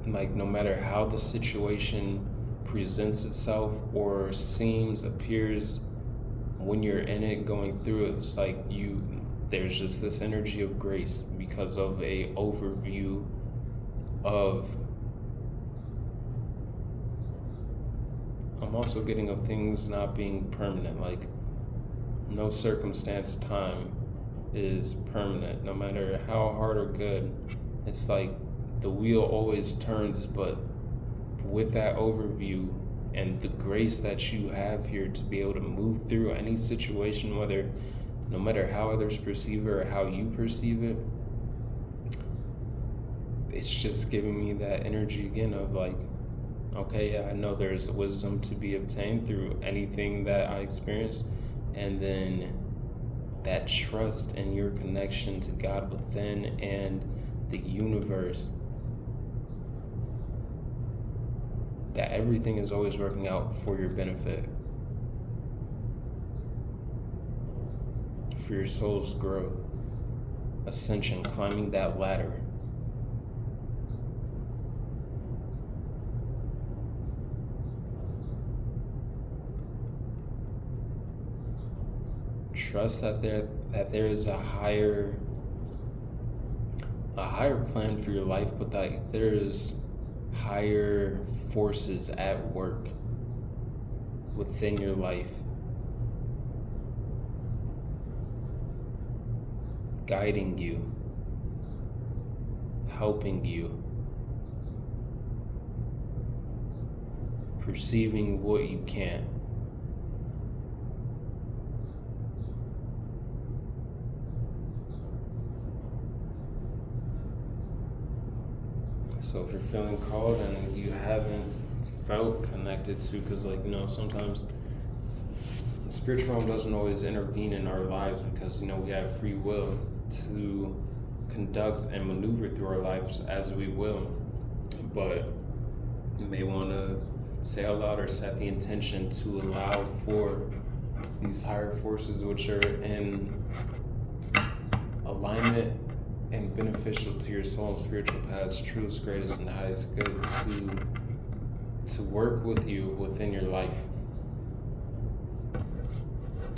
Like no matter how the situation presents itself or appears when you're in it, going through it, it's like there's just this energy of grace because of a overview of, I'm also getting of things not being permanent. Like no circumstance, time is permanent, no matter how hard or good. It's like the wheel always turns, but with that overview and the grace that you have here to be able to move through any situation, no matter how others perceive it or how you perceive it, it's just giving me that energy again of like, okay, yeah, I know there's wisdom to be obtained through anything that I experience, and then that trust in your connection to God within and the universe, that everything is always working out for your benefit, for your soul's growth, ascension, climbing that ladder. Trust that there is a higher plan for your life, but that there's higher forces at work within your life. guiding you, helping you, perceiving what you can't. So if you're feeling called and you haven't felt connected to, because sometimes the spiritual realm doesn't always intervene in our lives because we have free will to conduct and maneuver through our lives as we will. But you may want to say out loud or set the intention to allow for these higher forces, which are in alignment and beneficial to your soul and spiritual paths, truest, greatest, and highest good, to work with you within your life.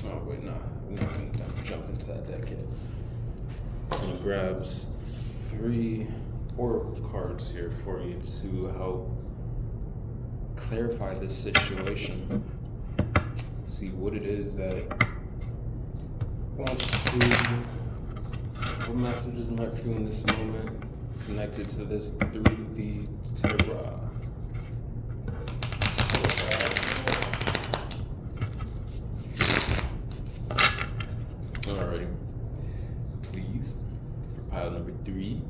Oh wait, no, I'm not gonna jump into that deck yet. I'm gonna grab 3 oracle cards here for you to help clarify this situation. See what it is that wants to. What message is meant for you in this moment, connected to this through the Tarot. Alrighty. Please, for pile number 3,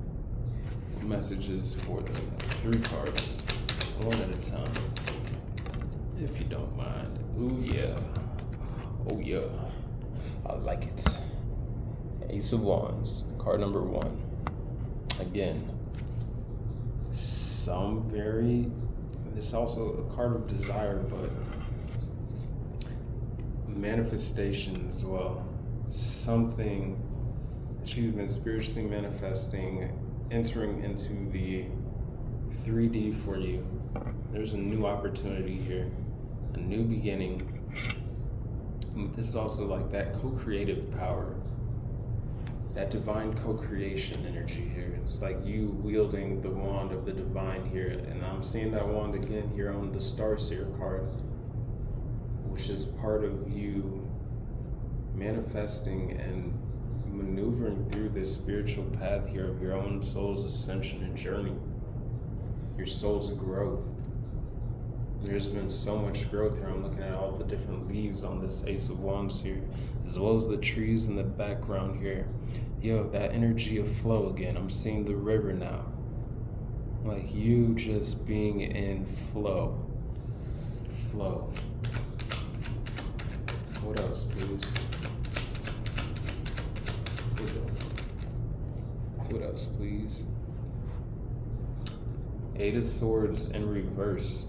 what messages for the 3 cards, one at a time, if you don't mind. Ooh yeah. Oh yeah. I like it. Ace of Wands, card number 1. Again, it's also a card of desire, but manifestation as well. Something that you've been spiritually manifesting, entering into the 3D for you. There's a new opportunity here, a new beginning. But this is also like that co-creative power. That divine co-creation energy here. It's like you wielding the wand of the divine here. And I'm seeing that wand again here on the Starseer card, which is part of you manifesting and maneuvering through this spiritual path here of your own soul's ascension and journey. Your soul's growth. There's been so much growth here. I'm looking at all the different leaves on this Ace of Wands here, as well as the trees in the background here. Yo, that energy of flow again. I'm seeing the river now. Like you just being in flow. Flow. What else, please? What else, please? 8 of Swords in reverse.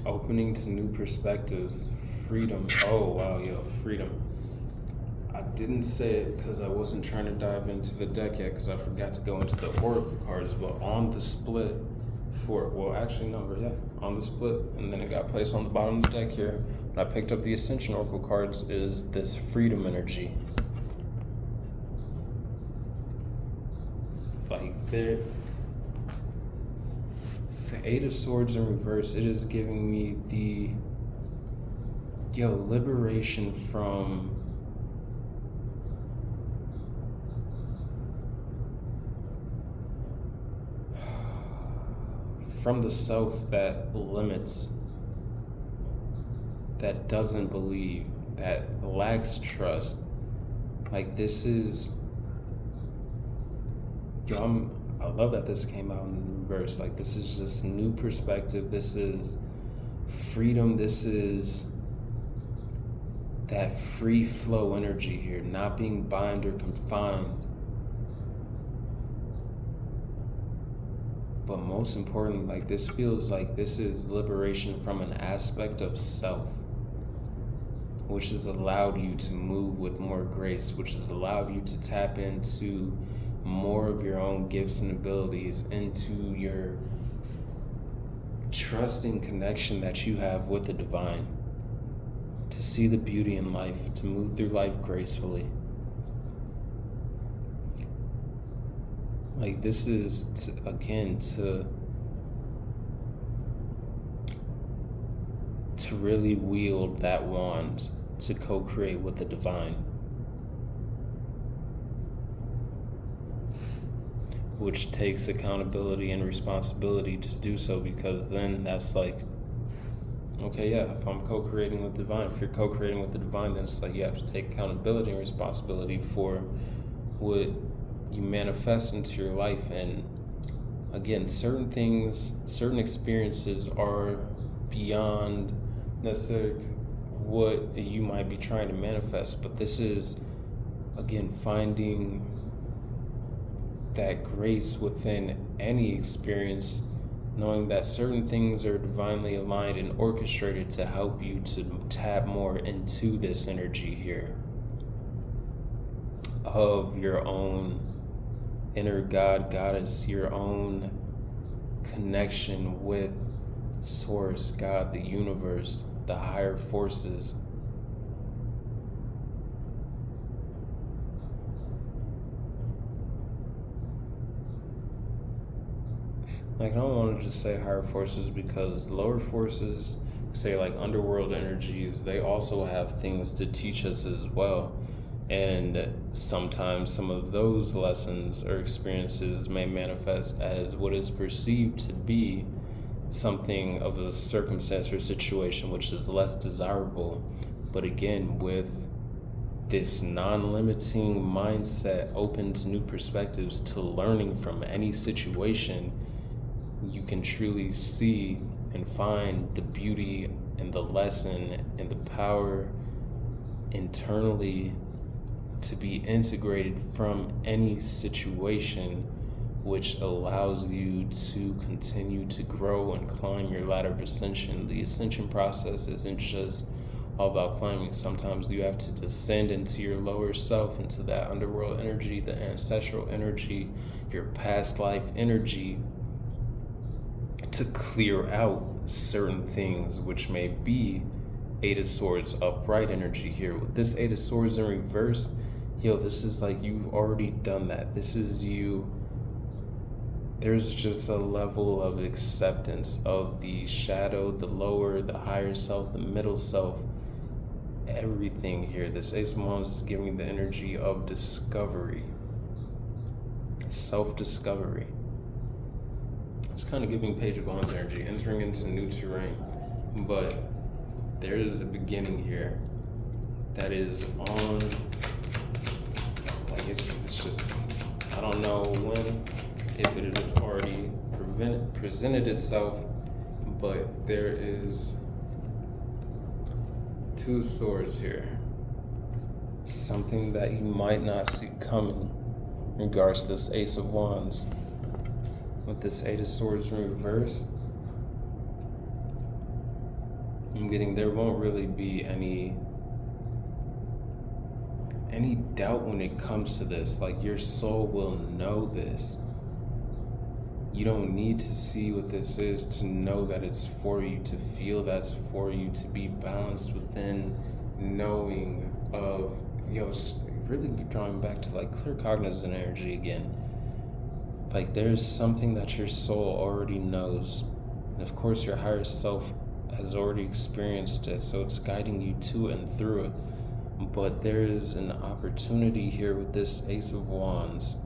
Opening to new perspectives, freedom. Oh wow, yo, freedom. I didn't say it because I wasn't trying to dive into the deck yet because I forgot to go into the oracle cards, but on the split on the split, and then it got placed on the bottom of the deck here. When I picked up the Ascension oracle cards, is this freedom energy. Like the 8 of Swords in reverse, it is giving me the liberation from the self that limits, that doesn't believe, that lacks trust. Like this is, I love that this came out in reverse. Like this is just new perspective. This is freedom. This is that free flow energy here, not being bound or confined. But most importantly, like this feels like this is liberation from an aspect of self, which has allowed you to move with more grace, which has allowed you to tap into more of your own gifts and abilities, into your trusting connection that you have with the divine, to see the beauty in life, to move through life gracefully. Like this is, to really wield that wand to co-create with the divine, which takes accountability and responsibility to do so, because then that's like, okay, yeah, if I'm co-creating with divine, if you're co-creating with the divine, then it's like you have to take accountability and responsibility for what you manifest into your life. And again, certain things, certain experiences are beyond necessarily what you might be trying to manifest, but this is, again, finding that grace within any experience, knowing that certain things are divinely aligned and orchestrated to help you to tap more into this energy here of your own inner God, goddess, your own connection with Source, God, the universe, the higher forces. Like, I don't want to just say higher forces, because lower forces, say like underworld energies, they also have things to teach us as well. And sometimes some of those lessons or experiences may manifest as what is perceived to be something of a circumstance or situation which is less desirable. But again, with this non-limiting mindset open to new perspectives, to learning from any situation, you can truly see and find the beauty and the lesson and the power internally to be integrated from any situation, which allows you to continue to grow and climb your ladder of ascension. The ascension process isn't just all about climbing. Sometimes you have to descend into your lower self, into that underworld energy, the ancestral energy, your past life energy, to clear out certain things, which may be Eight of Swords upright energy here. With this Eight of Swords in reverse, this is like you've already done that. This is you. There's just a level of acceptance of the shadow, the lower, the higher self, the middle self, everything here. This Ace of Wands is giving the energy of discovery, self-discovery. It's kind of giving Page of Wands energy, entering into new terrain. But there is a beginning here that is on, like, it's just, I don't know when, if it has already presented itself, but there is Two of Swords here. Something that you might not see coming in regards to this Ace of Wands. With this Eight of Swords in reverse, I'm getting there won't really be any doubt when it comes to this. Like, your soul will know this. You don't need to see what this is to know that it's for you, to feel that's for you, to be balanced within knowing of, really drawing back to like clear cognizant energy again. Like, there's something that your soul already knows. And of course, your higher self has already experienced it, so it's guiding you to and through it. But there is an opportunity here with this Ace of Wands,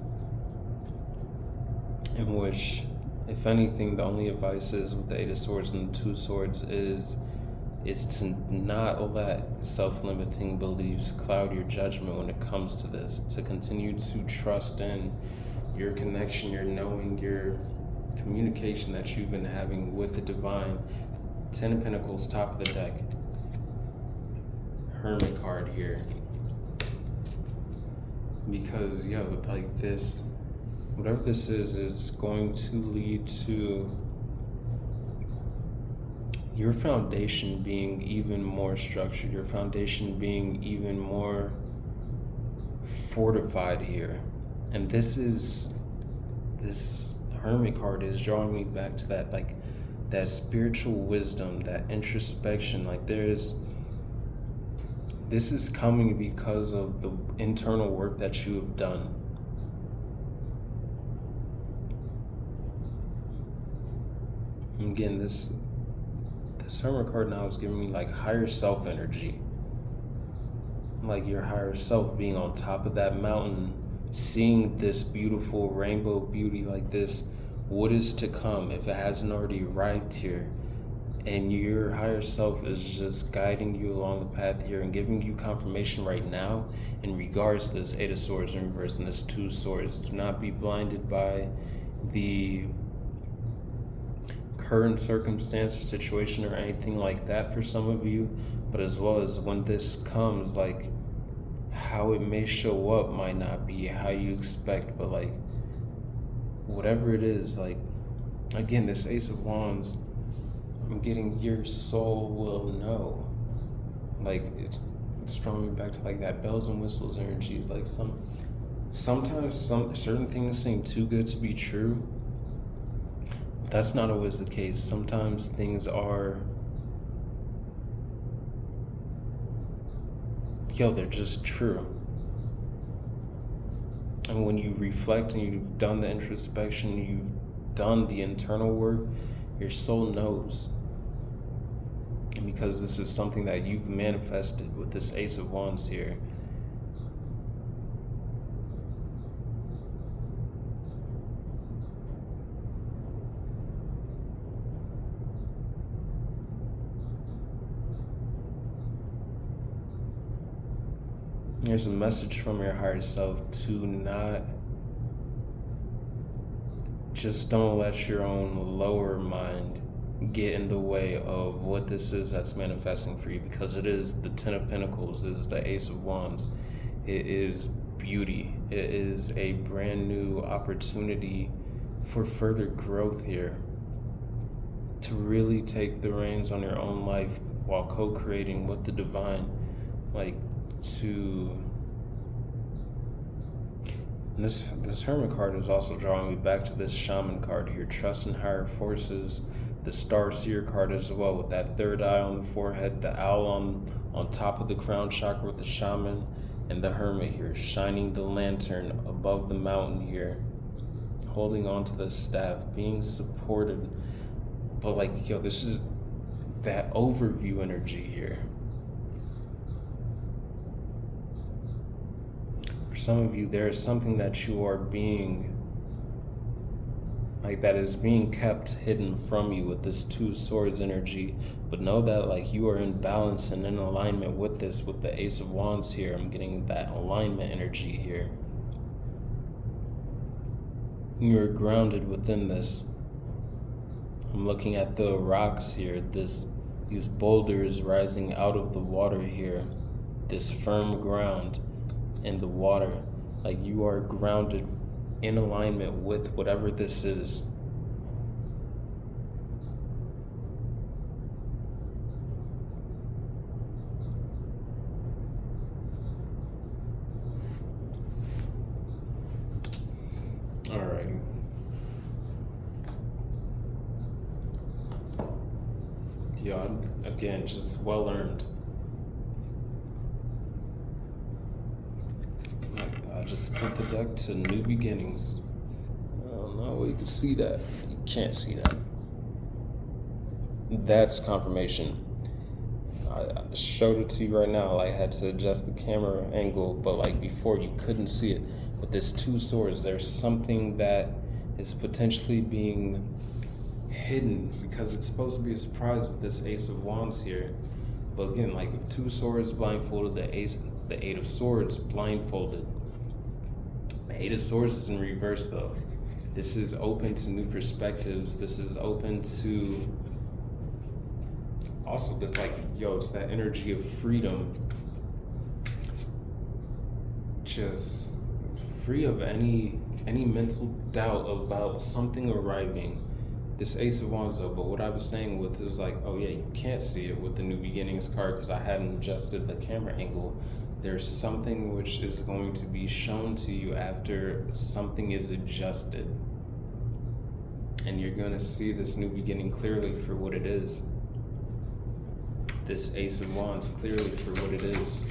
in which, if anything, the only advice is with the Eight of Swords and the Two of Swords is to not let self-limiting beliefs cloud your judgment when it comes to this, to continue to trust in your connection, your knowing, your communication that you've been having with the divine. Ten of Pentacles, top of the deck. Hermit card here. Because, like this, whatever this is going to lead to your foundation being even more structured, your foundation being even more fortified here. And this Hermit card is drawing me back to that, like, that spiritual wisdom, that introspection. Like, this is coming because of the internal work that you have done. Again, this Hermit card now is giving me like higher self energy. like your higher self being on top of that mountain, seeing this beautiful rainbow beauty like this, what is to come if it hasn't already arrived here, and your higher self is just guiding you along the path here and giving you confirmation right now in regards to this Eight of Swords in reverse and this Two of Swords. Do not be blinded by the current circumstance or situation or anything like that for some of you, but as well as when this comes, like how it may show up might not be how you expect, but like whatever it is, like again, this Ace of Wands, I'm getting your soul will know. Like it's drawing me back to like that bells and whistles energy. It's like sometimes certain things seem too good to be true. That's not always the case. Sometimes things are, they're just true. And when you reflect and you've done the introspection, you've done the internal work, your soul knows. And because this is something that you've manifested with this Ace of Wands here, here's a message from your higher self to not, just don't let your own lower mind get in the way of what this is that's manifesting for you, because it is the Ten of Pentacles, it is the Ace of Wands, it is beauty, it is a brand new opportunity for further growth here, to really take the reins on your own life while co-creating with the divine, like to... And this Hermit card is also drawing me back to this Shaman card here, trust in higher forces, the Star Seer card as well, with that third eye on the forehead, the owl on top of the crown chakra with the Shaman, and the Hermit here, shining the lantern above the mountain here, holding on to the staff, being supported. But like, this is that overview energy here. For some of you, there is something that you are being, like that is being kept hidden from you with this Two of Swords energy. But know that like you are in balance and in alignment with this, with the Ace of Wands here. I'm getting that alignment energy here. You're grounded within this. I'm looking at the rocks here, these boulders rising out of the water here, this firm ground in the water, like you are grounded in alignment with whatever this is. Alrighty. Yeah, again, just well earned. I just put the deck to New Beginnings. I don't know, you can see that. You can't see that. That's confirmation. I showed it to you right now. I had to adjust the camera angle, but like before you couldn't see it. With this Two Swords, there's something that is potentially being hidden because it's supposed to be a surprise with this Ace of Wands here. But again, like with Two Swords blindfolded, the Eight of Swords blindfolded. The Eight of Swords is in reverse though. This is open to new perspectives. This is open to also this like, it's that energy of freedom. Just free of any mental doubt about something arriving. This Ace of Wands though, but what I was saying with is like, you can't see it with the New Beginnings card because I hadn't adjusted the camera angle. There's something which is going to be shown to you after something is adjusted. And you're going to see this new beginning clearly for what it is. This Ace of Wands clearly for what it is.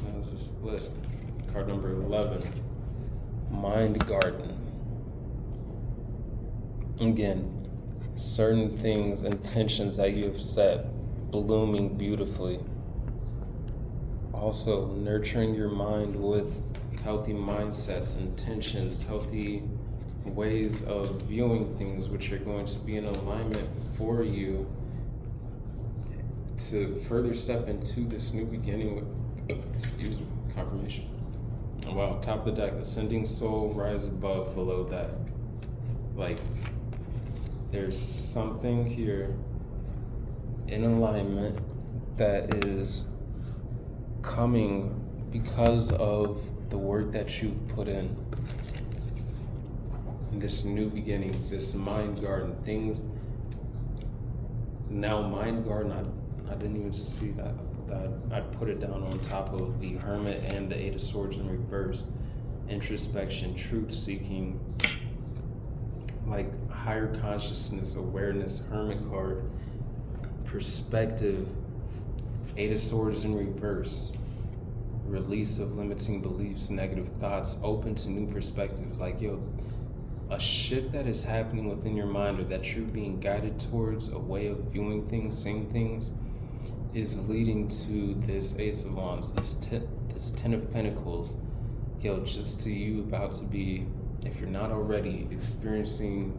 That was a split. Card number 11. Mind Garden. Again, certain things, intentions that you have set blooming beautifully. Also, nurturing your mind with healthy mindsets, intentions, healthy ways of viewing things, which are going to be in alignment for you to further step into this new beginning with, confirmation. Wow, top of the deck, ascending soul, rise above, below that. Like, there's something here in alignment that is coming because of the work that you've put in. This new beginning, this mind garden, things. Now, mind garden, I didn't even see that. I'd put it down on top of the Hermit and the Eight of Swords in reverse. Introspection, truth seeking, like higher consciousness, awareness, Hermit card, perspective, Eight of Swords in reverse. Release of limiting beliefs, negative thoughts, open to new perspectives. Like, a shift that is happening within your mind, or that you're being guided towards, a way of viewing things, seeing things, is leading to this Ace of Wands, this Ten of Pentacles. Just to you about to be, if you're not already, experiencing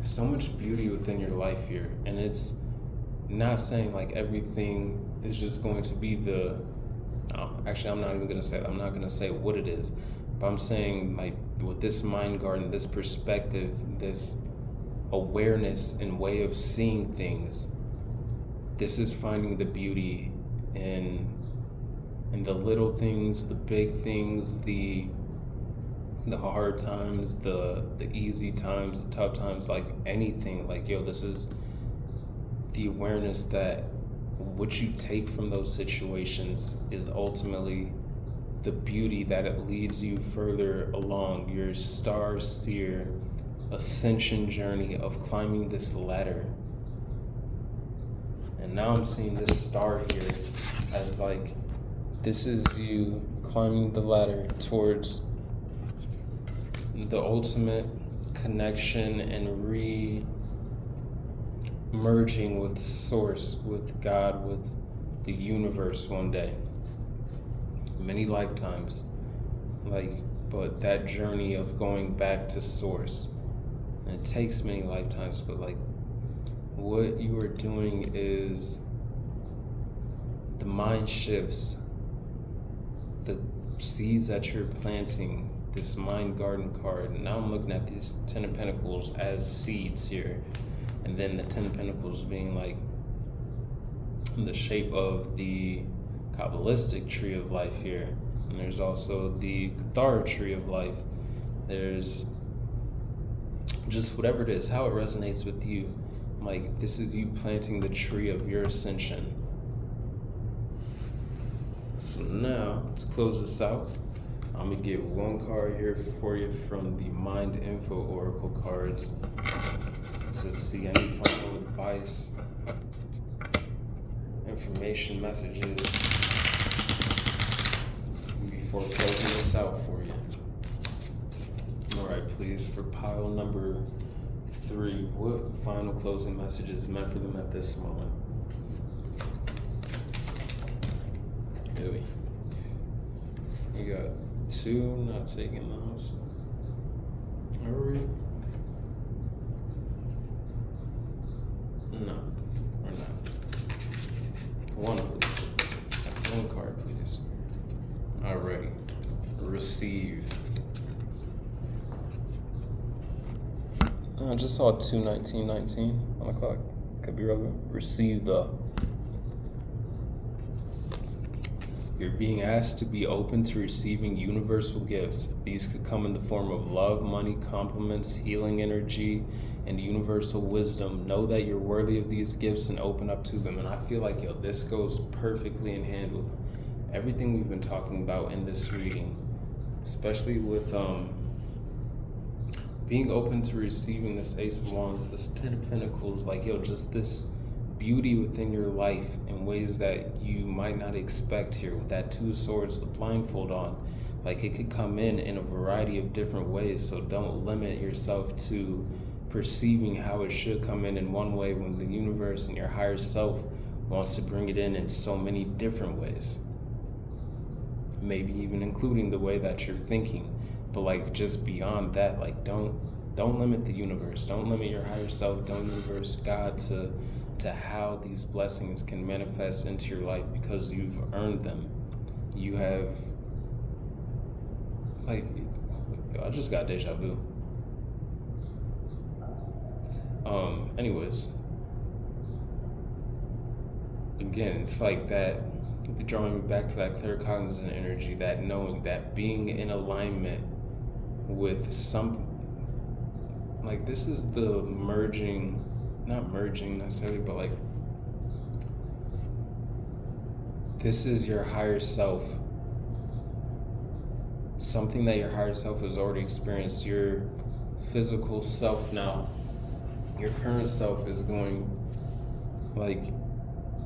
so much beauty within your life here. And it's not saying like everything is just going to be actually, I'm not even going to say that. I'm not going to say what it is. But I'm saying, like, with this mind garden, this perspective, this awareness and way of seeing things, this is finding the beauty in the little things, the big things, the hard times, the easy times, the tough times, like anything. Like, this is the awareness that what you take from those situations is ultimately the beauty that it leads you further along your star seer ascension journey of climbing this ladder. And now I'm seeing this star here as like, this is you climbing the ladder towards the ultimate connection and merging with Source, with God, with the universe one day. Many lifetimes, but that journey of going back to Source, and it takes many lifetimes, but what you are doing is the mind shifts, the seeds that you're planting, this mind garden card. And now I'm looking at these Ten of Pentacles as seeds here, and then the Ten of Pentacles being like in the shape of the Kabbalistic tree of life here. And there's also the Cathar tree of life. There's just whatever it is, how it resonates with you. Like, this is you planting the tree of your ascension. So now, to close this out, I'm gonna get one card here for you from the Mind Info Oracle cards. It says, see any final advice, information, messages before closing this out for you. All right, please, for pile number 3, what final closing message is meant for them at this moment? We got 2, not taking those. Are we? No, we're not. One, please. One card, please. Alrighty. Receive. I just saw 2/19/19 on the clock. Could be relevant. Receive the. You're being asked to be open to receiving universal gifts. These could come in the form of love, money, compliments, healing energy, and universal wisdom. Know that you're worthy of these gifts and open up to them. And I feel like, this goes perfectly in hand with everything we've been talking about in this reading, especially with being open to receiving this Ace of Wands, this Ten of Pentacles, just this beauty within your life in ways that you might not expect here. With that Two of Swords, the blindfold on, it could come in a variety of different ways. So don't limit yourself to perceiving how it should come in one way when the universe and your higher self wants to bring it in so many different ways. Maybe even including the way that you're thinking. But like just beyond that, like don't limit the universe. Don't limit your higher self. Don't universe God to how these blessings can manifest into your life because you've earned them. You have, like, I just got deja vu. Anyways, again, it's like that, drawing me back to that clear cognizant energy, that knowing, that being in alignment with something. Like, this is the merging, not merging necessarily, but like, this is your higher self. Something that your higher self has already experienced. Your physical self now, your current self is going, like,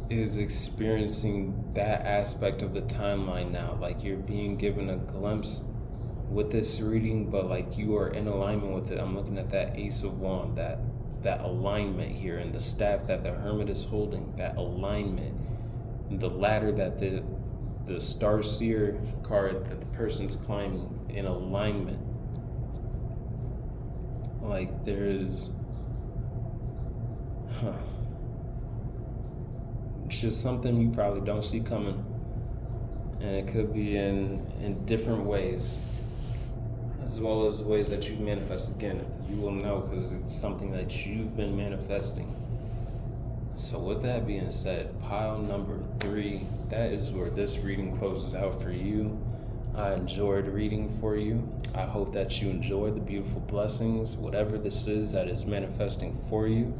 is experiencing that aspect of the timeline now. Like, you're being given a glimpse with this reading, but like you are in alignment with it. I'm looking at that Ace of Wands, that alignment here, and the staff that the Hermit is holding, that alignment, the ladder that the Starseer card that the person's climbing, in alignment. Like there's it's just something you probably don't see coming, and it could be in different ways, as well as ways that you manifest. Again, you will know because it's something that you've been manifesting. So with that being said, pile number 3, that is where this reading closes out for you. I enjoyed reading for you. I hope that you enjoy the beautiful blessings, whatever this is that is manifesting for you.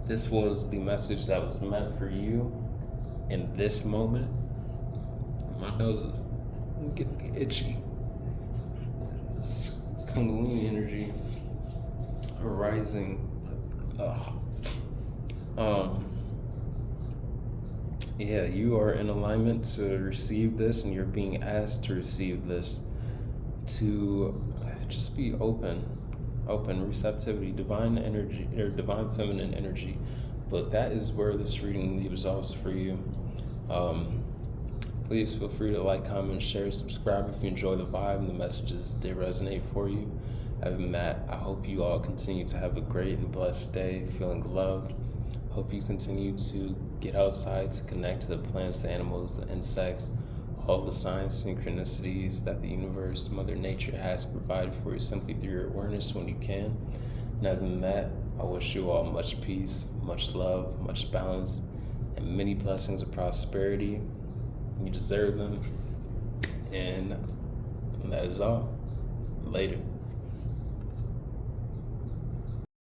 This was the message that was meant for you in this moment. My nose is getting itchy. This Kundalini energy arising. Yeah, you are in alignment to receive this, and you're being asked to receive this, to just be open, receptivity, divine energy, or divine feminine energy. But that is where this reading leaves off for you. Please feel free to like, comment, share, subscribe if you enjoy the vibe and the messages did resonate for you. Other than that, I hope you all continue to have a great and blessed day, feeling loved. Hope you continue to get outside to connect to the plants, the animals, the insects, all the signs, synchronicities that the universe, Mother Nature has provided for you simply through your awareness when you can. And other than that, I wish you all much peace, much love, much balance, and many blessings of prosperity. You deserve them. And that is all. Later.